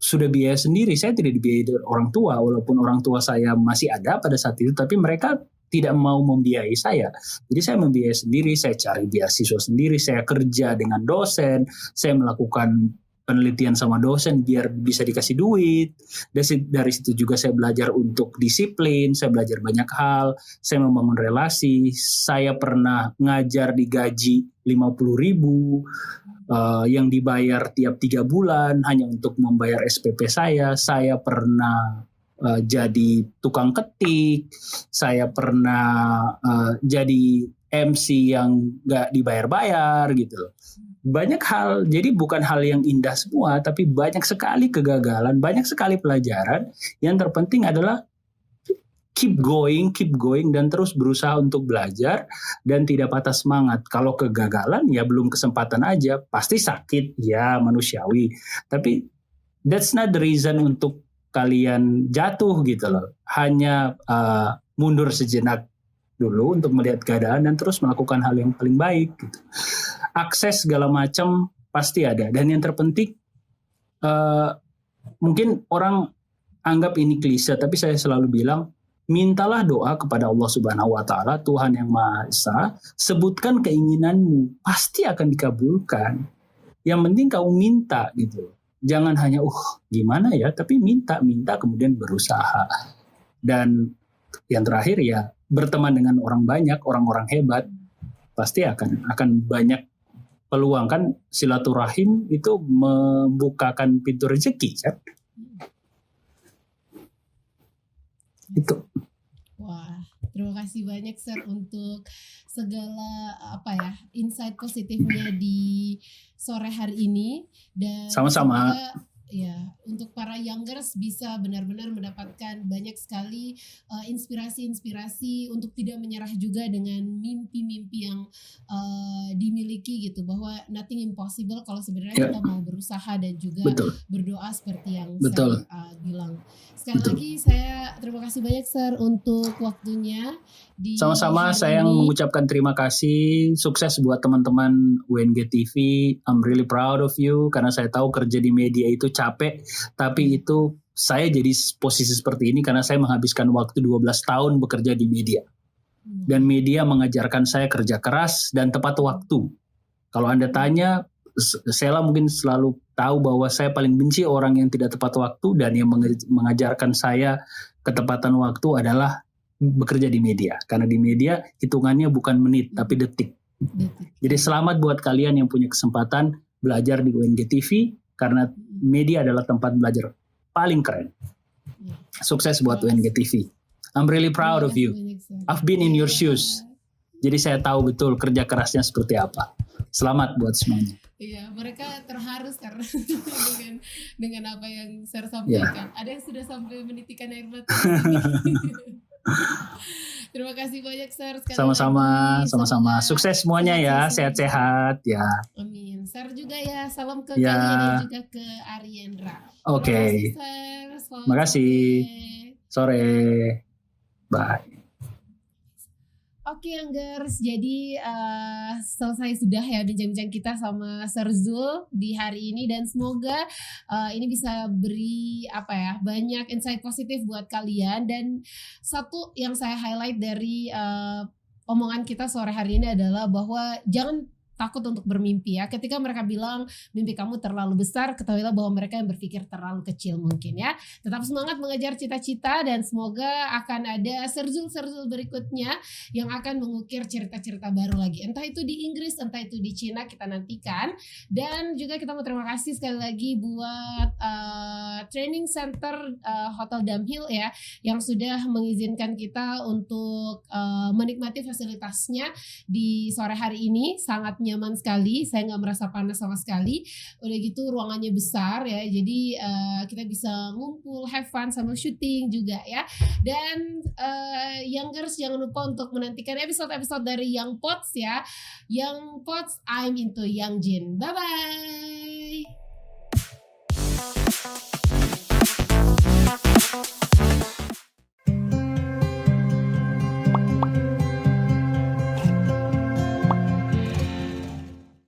sudah biaya sendiri. Saya tidak dibiayai dari orang tua, walaupun orang tua saya masih ada pada saat itu, tapi mereka tidak mau membiayai saya. Jadi saya membiayai sendiri, saya cari beasiswa sendiri, saya kerja dengan dosen, saya melakukan penelitian sama dosen biar bisa dikasih duit. Dari situ juga saya belajar untuk disiplin, saya belajar banyak hal, saya membangun relasi, saya pernah ngajar digaji 50.000, yang dibayar tiap 3 bulan hanya untuk membayar SPP saya pernah jadi tukang ketik, saya pernah jadi MC yang gak dibayar-bayar gitu loh. Banyak hal, jadi bukan hal yang indah semua, tapi banyak sekali kegagalan, banyak sekali pelajaran. Yang terpenting adalah keep going, dan terus berusaha untuk belajar, dan tidak patah semangat. Kalau kegagalan ya belum kesempatan aja, pasti sakit, ya manusiawi. Tapi that's not the reason untuk kalian jatuh gitu loh. Hanya mundur sejenak dulu untuk melihat keadaan dan terus melakukan hal yang paling baik gitu. Akses segala macam pasti ada, dan yang terpenting mungkin orang anggap ini klise, tapi saya selalu bilang mintalah doa kepada Allah Subhanahu wa Ta'ala, Tuhan yang Maha Esa, sebutkan keinginanmu, pasti akan dikabulkan. Yang penting kau minta gitu, jangan hanya gimana ya, tapi minta kemudian berusaha. Dan yang terakhir ya berteman dengan orang banyak, orang-orang hebat, pasti akan banyak peluang. Kan silaturahim itu membukakan pintu rezeki kan. Itu. Wah, terima kasih banyak Sir untuk segala insight positifnya di sore hari ini, dan sama-sama. Ya, untuk para youngers bisa benar-benar mendapatkan banyak sekali inspirasi-inspirasi untuk tidak menyerah juga dengan mimpi-mimpi yang dimiliki gitu, bahwa nothing impossible kalau sebenarnya kita mau berusaha dan juga berdoa seperti yang saya bilang. Sekali lagi saya terima kasih banyak Sir untuk waktunya di sama-sama. Saya mengucapkan terima kasih, sukses buat teman-teman UNG TV. I'm really proud of you, karena saya tahu kerja di media itu capek, tapi itu saya jadi posisi seperti ini karena saya menghabiskan waktu 12 tahun bekerja di media. Dan media mengajarkan saya kerja keras dan tepat waktu. Kalau Anda tanya, Sela mungkin selalu tahu bahwa saya paling benci orang yang tidak tepat waktu, dan yang mengajarkan saya ketepatan waktu adalah bekerja di media. Karena di media hitungannya bukan menit tapi detik. Jadi selamat buat kalian yang punya kesempatan belajar di UNG TV, karena media adalah tempat belajar paling keren. Sukses buat UNG TV. I'm really proud of you. I've been in your shoes. Jadi saya tahu betul kerja kerasnya seperti apa. Selamat buat semuanya. Iya, mereka terharu karena dengan apa yang saya sampaikan. Ada yang sudah sampai menitikan air mata. Terima kasih banyak Sir. Sama-sama. Sukses semuanya ya, sehat-sehat ya. Amin. Sir juga ya, salam ke kalian dan juga ke Ariendra. Oke. Terima kasih. Sore. Bye. Oke Youngers, jadi selesai sudah ya bincang-bincang kita sama Sir Zul di hari ini, dan semoga ini bisa beri banyak insight positif buat kalian. Dan satu yang saya highlight dari omongan kita sore hari ini adalah bahwa jangan takut untuk bermimpi ya. Ketika mereka bilang mimpi kamu terlalu besar, ketahuilah bahwa mereka yang berpikir terlalu kecil mungkin ya. Tetap semangat mengejar cita-cita dan semoga akan ada serzul-serzul berikutnya yang akan mengukir cerita-cerita baru lagi. Entah itu di Inggris, entah itu di Cina, kita nantikan. Dan juga kita mau terima kasih sekali lagi buat training center Hotel Damhill ya, yang sudah mengizinkan kita untuk menikmati fasilitasnya di sore hari ini. Sangat nyaman sekali, saya nggak merasa panas sama sekali. Udah gitu ruangannya besar ya, jadi kita bisa ngumpul, have fun sambil syuting juga ya. Dan Youngers jangan lupa untuk menantikan episode-episode dari Young Pods ya. Young Pods, I'm into Young Jin. Bye bye.